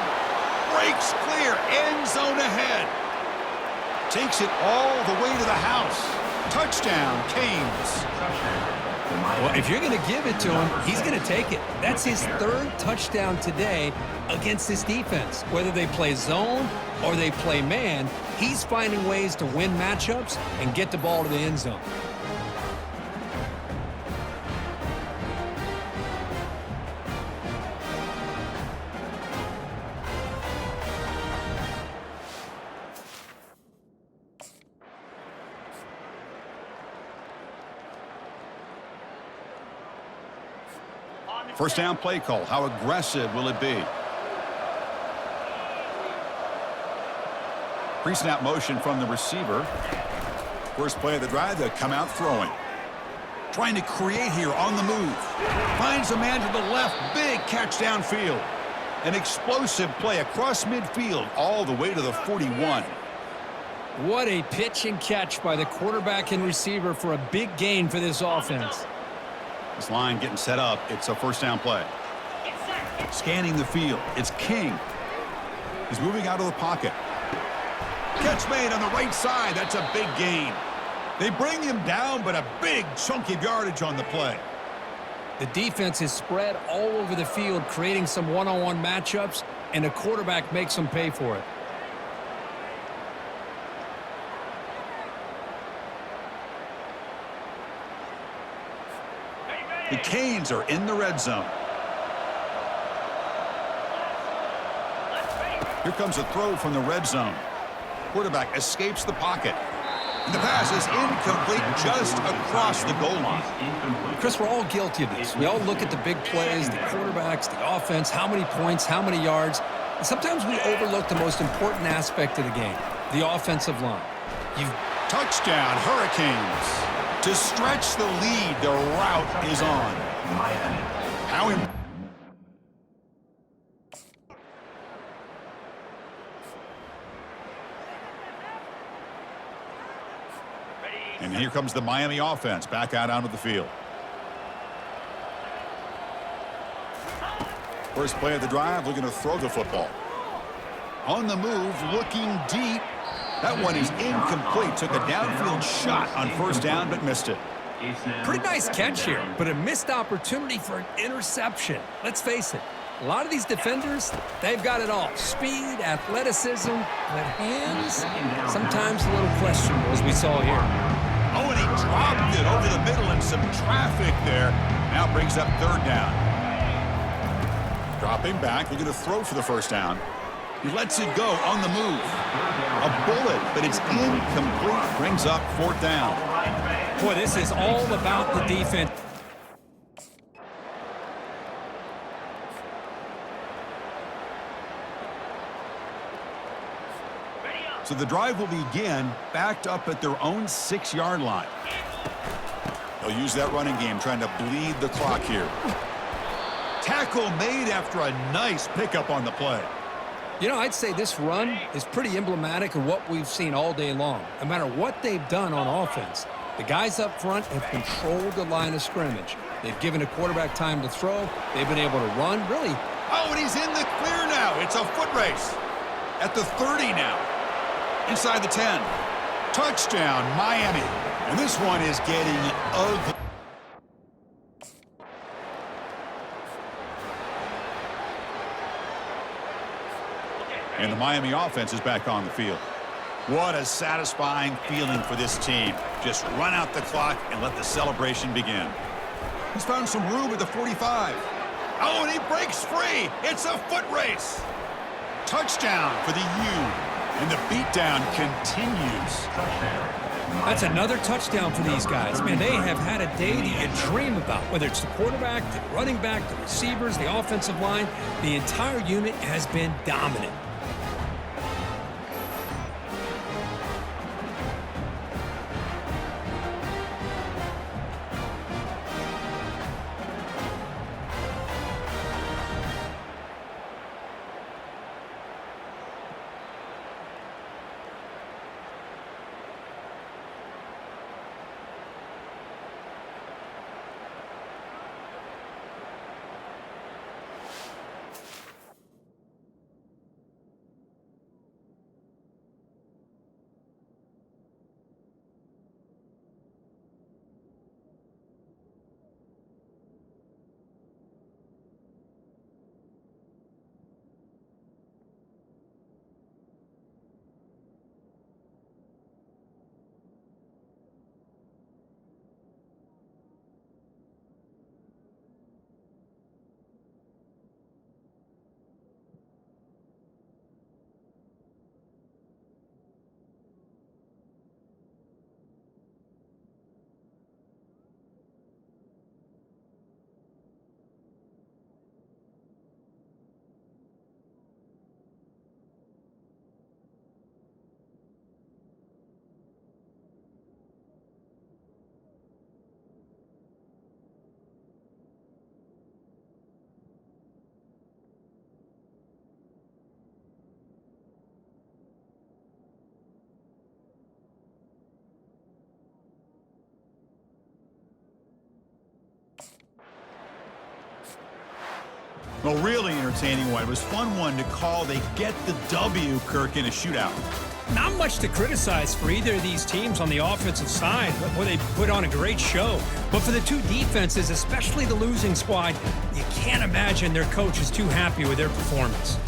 Breaks clear, end zone ahead. Takes it all the way to the house. Touchdown, Canes. Well, if you're going to give it to him, he's going to take it. That's his third touchdown today against this defense. Whether they play zone or they play man, he's finding ways to win matchups and get the ball to the end zone. First down play call. How aggressive will it be? Pre-snap motion from the receiver. First play of the drive, they'll come out throwing. Trying to create here on the move. Finds a man to the left. Big catch downfield. An explosive play across midfield all the way to the 41. What a pitch and catch by the quarterback and receiver for a big gain for this offense. This line getting set up. It's a first down play. Scanning the field. It's King. He's moving out of the pocket. Catch made on the right side. That's a big gain. They bring him down, but a big chunk of yardage on the play. The defense is spread all over the field, creating some one-on-one matchups, and the quarterback makes them pay for it. The Canes are in the red zone. Here comes a throw from the red zone. Quarterback escapes the pocket. And the pass is incomplete just across the goal line. Chris, we're all guilty of this. We all look at the big plays, the quarterbacks, the offense, how many points, how many yards. Sometimes we overlook the most important aspect of the game, the offensive line. Touchdown, Hurricanes. To stretch the lead, the route is on. How And here comes the Miami offense back out onto the field. First play of the drive, looking to throw the football. On the move, looking deep. That one is incomplete. Took a downfield shot on first down, but missed it. Pretty nice catch here, but a missed opportunity for an interception. Let's face it, a lot of these defenders, they've got it all. Speed, athleticism, but hands, sometimes a little questionable, as we saw here. Oh, and he dropped it over the middle and some traffic there. Now brings up third down. Dropping back, looking to throw for the first down. He lets it go on the move. A bullet, but it's incomplete. Brings up fourth down. Boy, this is all about the defense. So the drive will begin backed up at their own 6-yard line. They'll use that running game, trying to bleed the clock here. Tackle made after a nice pickup on the play. You know, I'd say this run is pretty emblematic of what we've seen all day long. No matter what they've done on offense, the guys up front have controlled the line of scrimmage. They've given a quarterback time to throw. They've been able to run, really. Oh, and he's in the clear now. It's a foot race. At the 30 now. Inside the 10. Touchdown, Miami. And this one is getting ugly. And the Miami offense is back on the field. What a satisfying feeling for this team. Just run out the clock and let the celebration begin. He's found some room at the 45. Oh, and he breaks free. It's a foot race. Touchdown for the U. And the beatdown continues. That's another touchdown for these guys. Man, they have had a day that you dream about, whether it's the quarterback, the running back, the receivers, the offensive line. The entire unit has been dominant. Well, really entertaining one. It was fun one to call. They get the W, Kirk, in a shootout. Not much to criticize for either of these teams on the offensive side, where they put on a great show. But for the two defenses, especially the losing squad, you can't imagine their coach is too happy with their performance.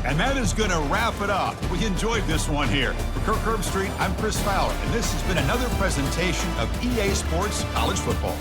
And that is going to wrap it up. We enjoyed this one here. For Kirk Herbstreit, I'm Chris Fowler, and this has been another presentation of EA Sports College Football.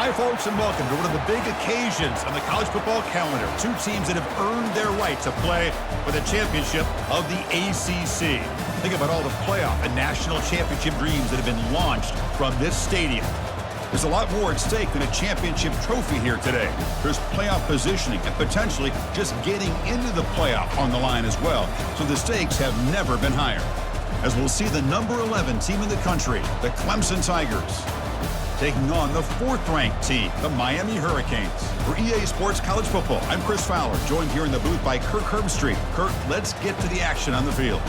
Hi, folks, and welcome to one of the big occasions on the college football calendar. Two teams that have earned their right to play for the championship of the ACC. Think about all the playoff and national championship dreams that have been launched from this stadium. There's a lot more at stake than a championship trophy here today. There's playoff positioning and potentially just getting into the playoff on the line as well. So the stakes have never been higher. As we'll see the number 11 team in the country, the Clemson Tigers, taking on the 4th-ranked team, the Miami Hurricanes. For EA Sports College Football, I'm Chris Fowler, joined here in the booth by Kirk Herbstreit. Kirk, let's get to the action on the field.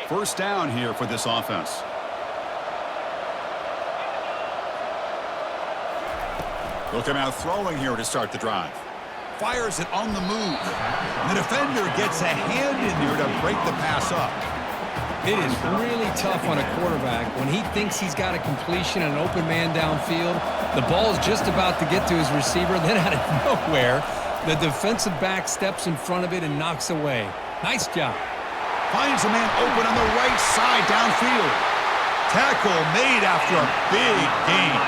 First down here for this offense. They'll come out throwing here to start the drive. Fires it on the move. And the defender gets a hand in there to break the pass up. It is really tough on a quarterback when he thinks he's got a completion and an open man downfield. The ball is just about to get to his receiver. Then out of nowhere, the defensive back steps in front of it and knocks away. Nice job. Finds a man open on the right side downfield. Tackle made after a big gain.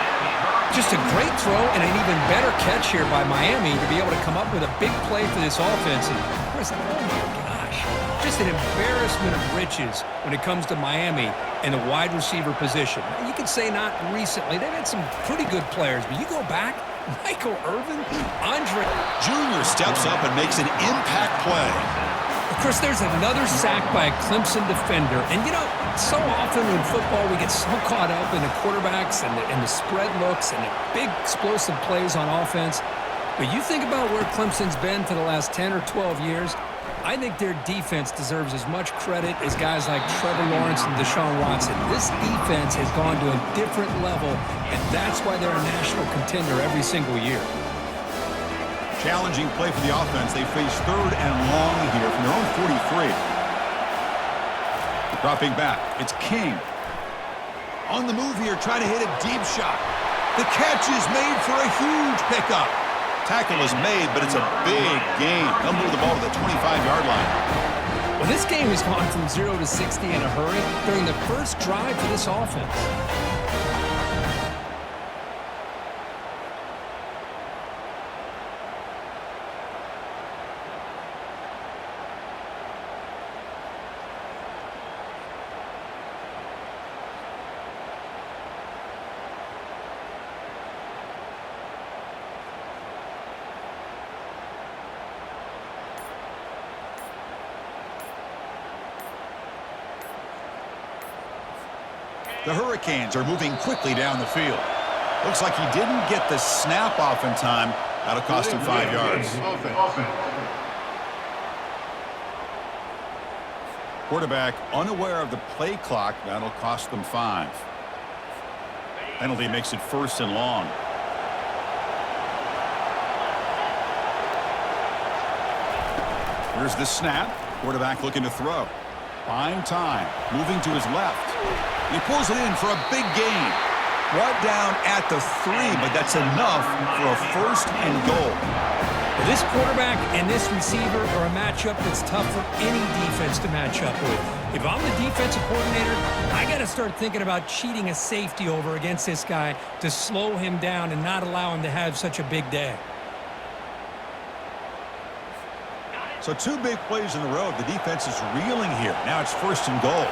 Just a great throw and an even better catch here by Miami to be able to come up with a big play for this offense. And Chris, oh my gosh, just an embarrassment of riches when it comes to Miami and the wide receiver position. You could say not recently. They've had some pretty good players, but you go back, Michael Irvin, Andre Jr. steps up and makes an impact play. Of course, there's another sack by a Clemson defender. And, you know, so often in football we get so caught up in the quarterbacks and the spread looks and the big explosive plays on offense. But you think about where Clemson's been for the last 10 or 12 years, I think their defense deserves as much credit as guys like Trevor Lawrence and Deshaun Watson. This defense has gone to a different level, and that's why they're a national contender every single year. Challenging play for the offense. They face 3rd and long here from their own 43. Dropping back, it's King. On the move here, trying to hit a deep shot. The catch is made for a huge pickup. Tackle is made, but it's a big gain. They'll move the ball to the 25-yard line. Well, this game has gone from 0 to 60 in a hurry during the first drive for this offense. The Hurricanes are moving quickly down the field. Looks like he didn't get the snap off in time. That'll cost him 5 yards. Quarterback unaware of the play clock. That'll cost them 5. Penalty makes it 1st and long. Here's the snap. Quarterback looking to throw. Buying time. Moving to his left. He pulls it in for a big gain. Brought down at the 3, but that's enough for a 1st and goal. Well, this quarterback and this receiver are a matchup that's tough for any defense to match up with. If I'm the defensive coordinator, I got to start thinking about cheating a safety over against this guy to slow him down and not allow him to have such a big day. So 2 big plays in a row. The defense is reeling here. Now it's 1st and goal.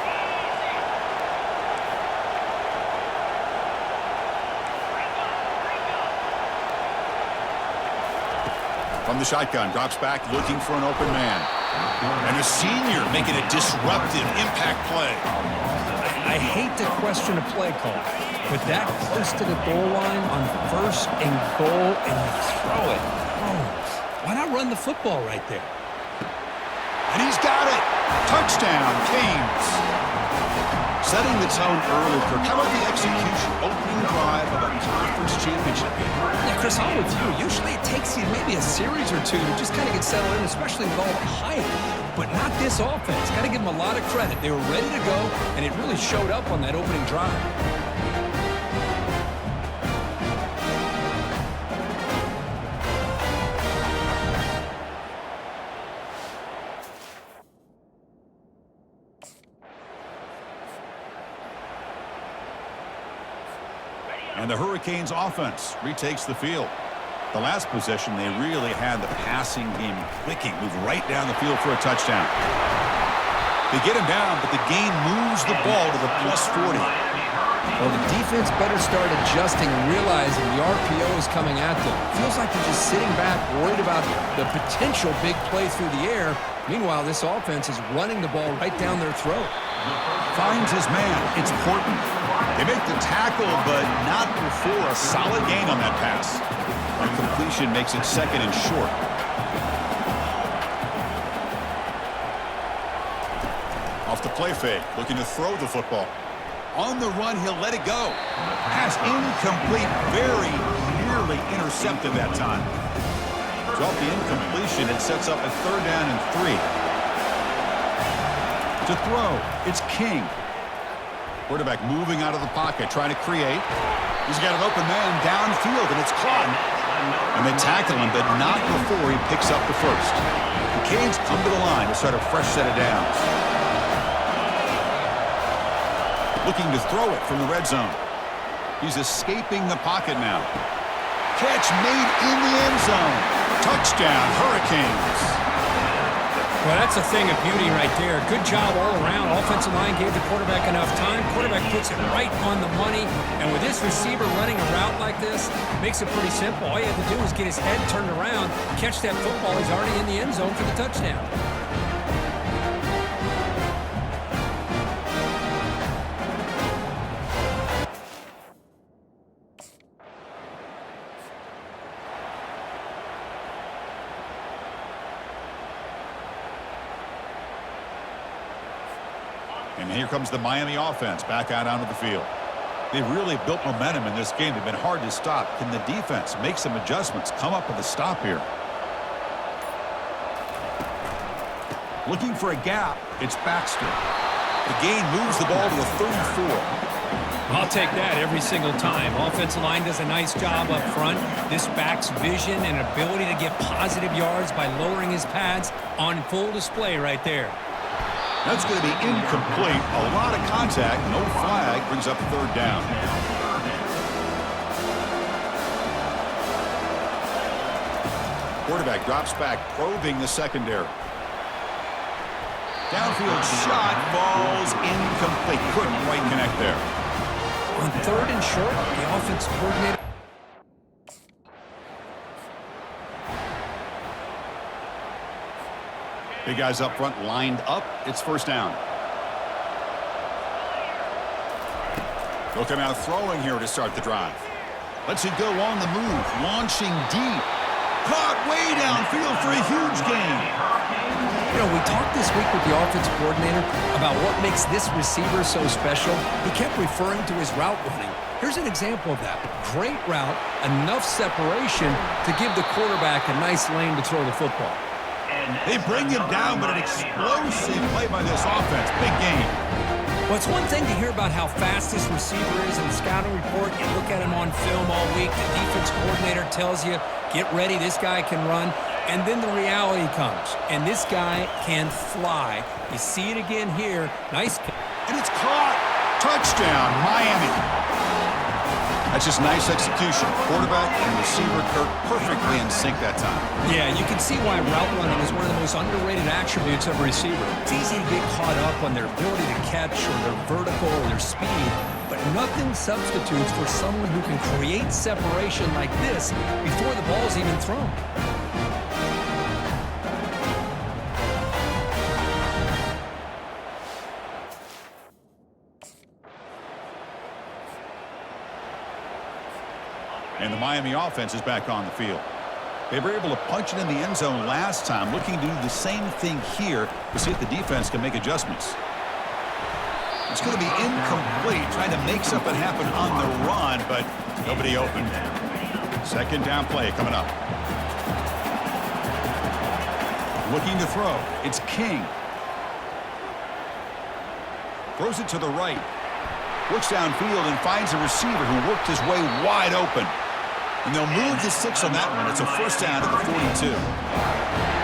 From the shotgun, drops back, looking for an open man. And a senior making a disruptive impact play. I hate to question a play call, but that close to the goal line on 1st and goal, and you throw it. Oh, why not run the football right there? And he's got it. Touchdown, Canes. Setting the tone early, Kirk. How about the execution? Opening drive of a conference championship game. Yeah, Chris, I'm with you. Usually it takes you maybe a series or two to just kind of get settled in, especially with all the hype. But not this offense. Got to give them a lot of credit. They were ready to go, and it really showed up on that opening drive. And the Hurricanes offense retakes the field. The last possession, they really had the passing game clicking. Move right down the field for a touchdown. They get him down, but the game moves the ball to the +40. Well, the defense better start adjusting and realizing the RPO is coming at them. Feels like they're just sitting back, worried about the potential big play through the air. Meanwhile, this offense is running the ball right down their throat. Finds his man. It's important. They make the tackle, but not before a solid gain on that pass. The completion makes it 2nd and short. Off the play fake, looking to throw the football. On the run, he'll let it go. Pass incomplete, very nearly intercepted that time. Drop the incompletion, it sets up a 3rd down and 3. To throw, it's King. Quarterback moving out of the pocket, trying to create. He's got an open man downfield, and it's caught. And they tackle him, but not before he picks up the first. The Canes come to the line to start a fresh set of downs. Looking to throw it from the red zone. He's escaping the pocket now. Catch made in the end zone. Touchdown, Hurricanes. Well, that's a thing of beauty right there. Good job all around. Offensive line gave the quarterback enough time. Quarterback puts it right on the money. And with this receiver running a route like this, makes it pretty simple. All you have to do is get his head turned around, catch that football. He's already in the end zone for the touchdown. And here comes the Miami offense back out onto the field. They've really built momentum in this game. They've been hard to stop. Can the defense make some adjustments, come up with a stop here? Looking for a gap. It's Baxter. The gain moves the ball to a 3rd and 4. I'll take that every single time. Offensive line does a nice job up front. This back's vision and ability to get positive yards by lowering his pads on full display right there. That's going to be incomplete. A lot of contact. No flag. Brings up 3rd down. Quarterback drops back, probing the secondary. Downfield shot falls incomplete. Couldn't quite connect there. On 3rd and short, the offensive coordinator. Big guys up front lined up. It's 1st down. They'll come out throwing here to start the drive. Lets it go on the move. Launching deep. Caught way downfield for a huge gain. You know, we talked this week with the offensive coordinator about what makes this receiver so special. He kept referring to his route running. Here's an example of that. Great route, enough separation to give the quarterback a nice lane to throw the football. They bring him down, but an explosive play by this offense. Big game. Well, it's one thing to hear about how fast this receiver is in the scouting report. You look at him on film all week. The defense coordinator tells you, get ready, this guy can run. And then the reality comes, and this guy can fly. You see it again here. Nice. And it's caught. Touchdown, Miami. That's just nice execution. Quarterback and receiver Kirk perfectly in sync that time. Yeah, you can see why route running is one of the most underrated attributes of a receiver. It's easy to get caught up on their ability to catch or their vertical or their speed, but nothing substitutes for someone who can create separation like this before the ball's even thrown. And the Miami offense is back on the field. They were able to punch it in the end zone last time, looking to do the same thing here to see if the defense can make adjustments. It's going to be incomplete, trying to make something happen on the run, but nobody open. Second down play coming up. Looking to throw. It's King. Throws it to the right. Works downfield and finds a receiver who worked his way wide open. And they'll move the 6 on that one. It's a first down at the 42.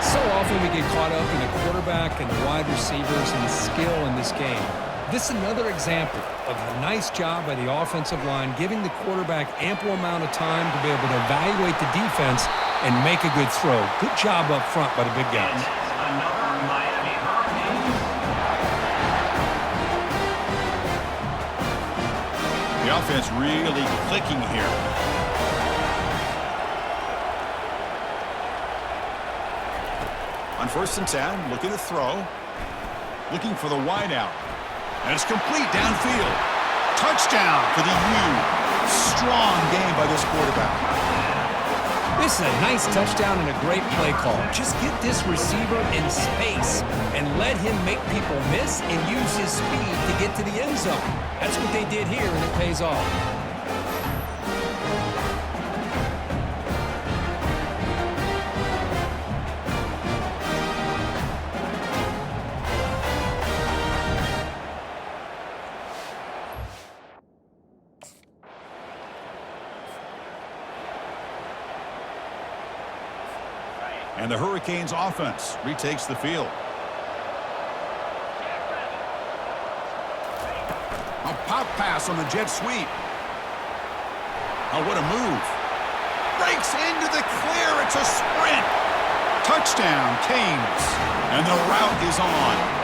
So often we get caught up in the quarterback and the wide receivers and the skill in this game. This is another example of a nice job by the offensive line, giving the quarterback ample amount of time to be able to evaluate the defense and make a good throw. Good job up front by the big guys. Another Miami Hurricane. The offense really clicking here. On 1st and 10, looking to throw. Looking for the wide out. And it's complete downfield. Touchdown for the U. Strong game by this quarterback. This is a nice touchdown and a great play call. Just get this receiver in space and let him make people miss and use his speed to get to the end zone. That's what they did here, and it pays off. And the Hurricanes offense retakes the field. A pop pass on the jet sweep. Oh, what a move. Breaks into the clear. It's a sprint. Touchdown, Canes. And the route is on.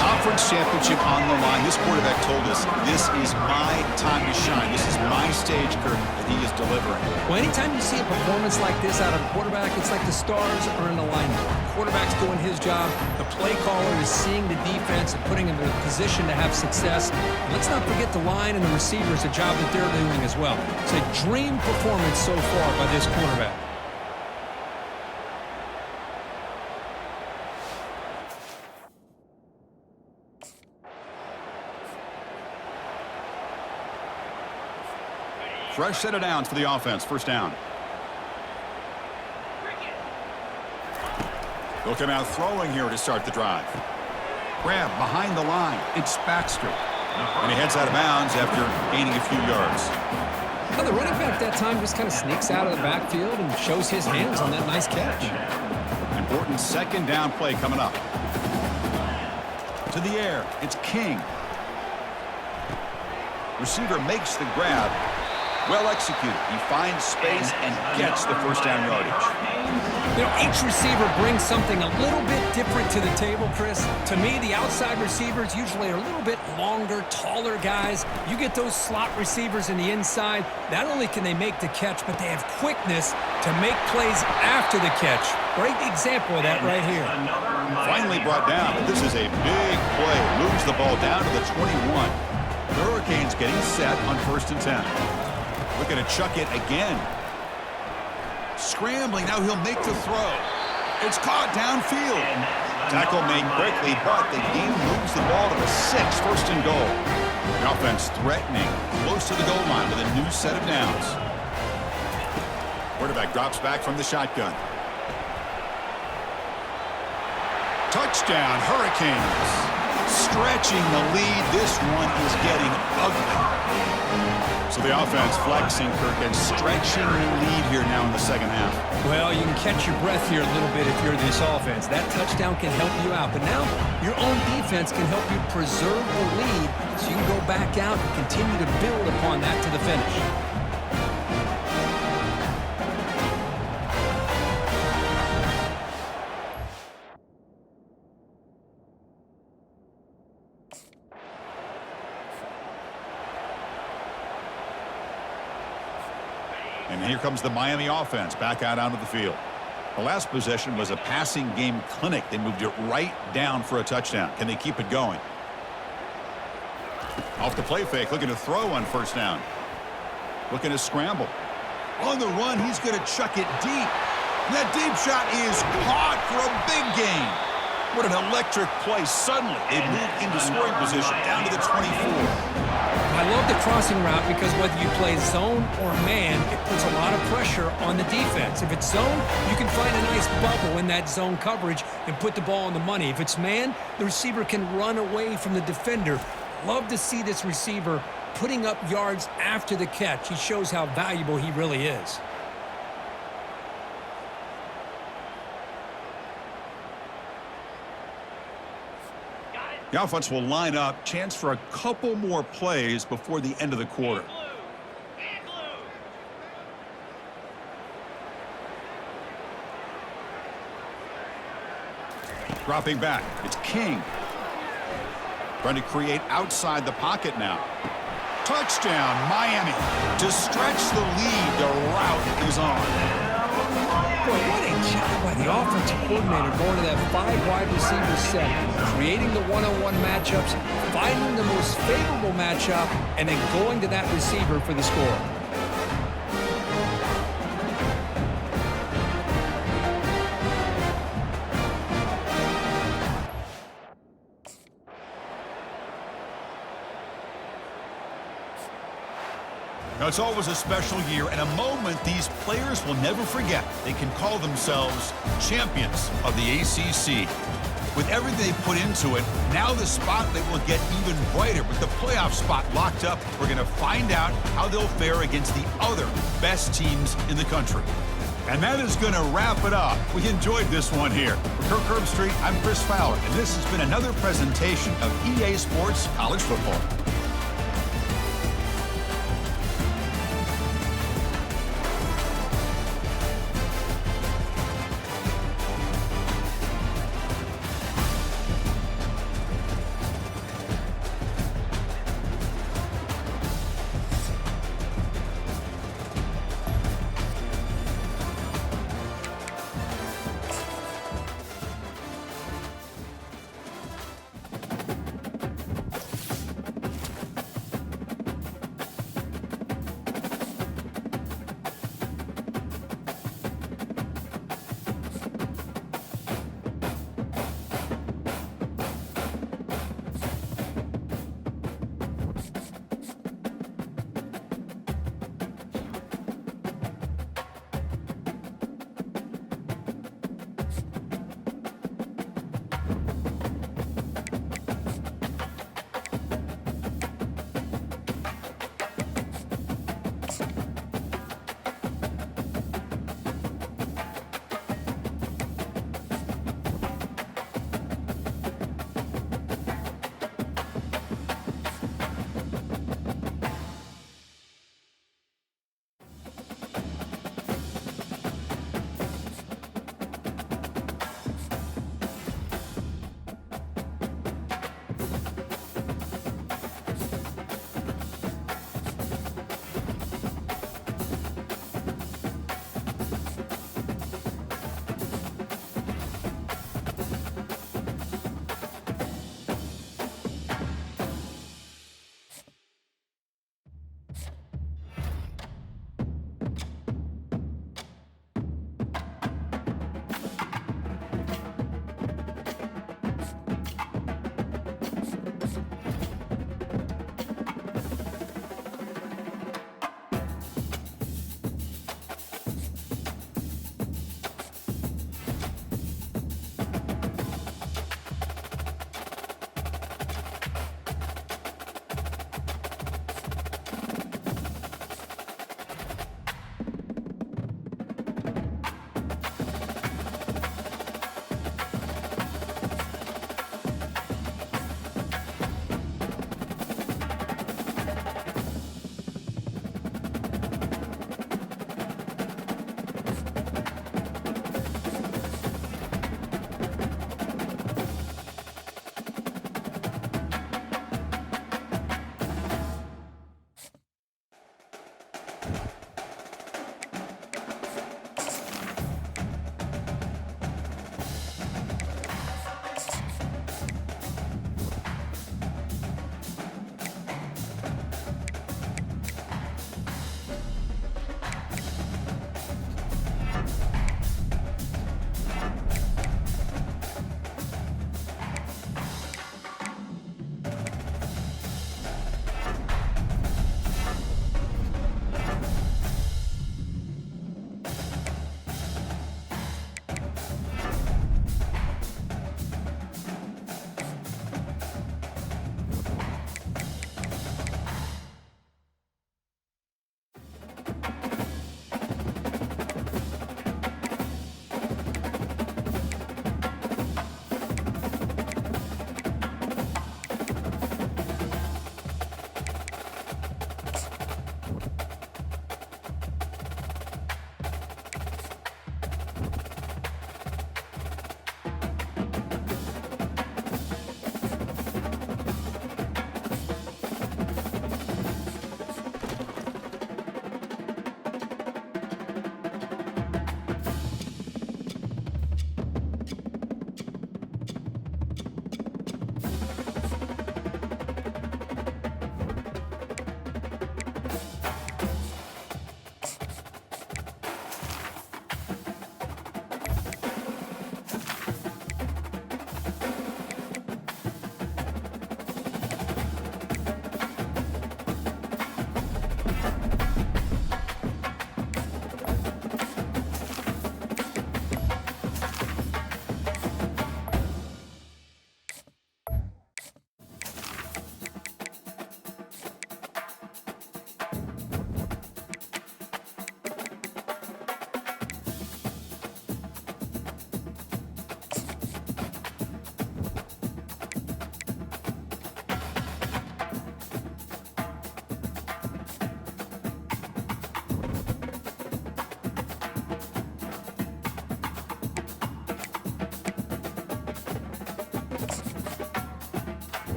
Conference championship on the line. This quarterback told us, this is my time to shine. This is my stage, Kirk, that he is delivering. Well, anytime you see a performance like this out of a quarterback, it's like the stars are in alignment. The quarterback's doing his job. The play caller is seeing the defense and putting him in a position to have success. And let's not forget the line and the receivers, the job that they're doing as well. It's a dream performance so far by this quarterback. Fresh set of downs for the offense. First down. They'll come out throwing here to start the drive. Grab behind the line. It's Baxter. And he heads out of bounds after gaining a few yards. Well, the running back that time just kind of sneaks out of the backfield and shows his hands on that nice catch. Important second down play coming up. To the air. It's King. Receiver makes the grab. Well executed. He finds space and gets the first down yardage. You know, each receiver brings something a little bit different to the table, Chris. To me, the outside receivers usually are a little bit longer, taller guys. You get those slot receivers in the inside, not only can they make the catch, but they have quickness to make plays after the catch. Great example of that right here. Finally brought down, but this is a big play. Moves the ball down to the 21. The Hurricanes getting set on 1st and 10. Looking to chuck it again. Scrambling, now he'll make the throw. It's caught downfield. Tackle made quickly, but the game moves the ball to the 6, 1st and goal. The offense threatening, close to the goal line with a new set of downs. Quarterback drops back from the shotgun. Touchdown, Hurricanes. Stretching the lead. This one is getting ugly. So the offense flexing, Kirk, and stretching the lead here now in the second half. Well, you can catch your breath here a little bit if you're this offense. That touchdown can help you out. But now your own defense can help you preserve the lead so you can go back out and continue to build upon that to the finish. And here comes the Miami offense back out onto the field. The last possession was a passing game clinic. They moved it right down for a touchdown. Can they keep it going? Off the play fake, looking to throw on 1st down. Looking to scramble. On the run, he's going to chuck it deep. And that deep shot is caught for a big gain. What an electric play. Suddenly, they move into scoring position, down to the 24. I love the crossing route because whether you play zone or man, it puts a lot of pressure on the defense. If it's zone, you can find a nice bubble in that zone coverage and put the ball on the money. If it's man, the receiver can run away from the defender. Love to see this receiver putting up yards after the catch. He shows how valuable he really is. The offense will line up. Chance for a couple more plays before the end of the quarter. Dropping back. It's King. Trying to create outside the pocket now. Touchdown, Miami. To stretch the lead, the route is on. Boy, what a job by the offensive coordinator going to that 5 wide receiver set, creating the one-on-one matchups, finding the most favorable matchup, and then going to that receiver for the score. Now, it's always a special year and a moment these players will never forget. They can call themselves champions of the ACC. With everything they put into it, now the spotlight will get even brighter. With the playoff spot locked up, we're going to find out how they'll fare against the other best teams in the country. And that is going to wrap it up. We enjoyed this one here. For Kirk Herbstreit, I'm Chris Fowler, and this has been another presentation of EA Sports College Football.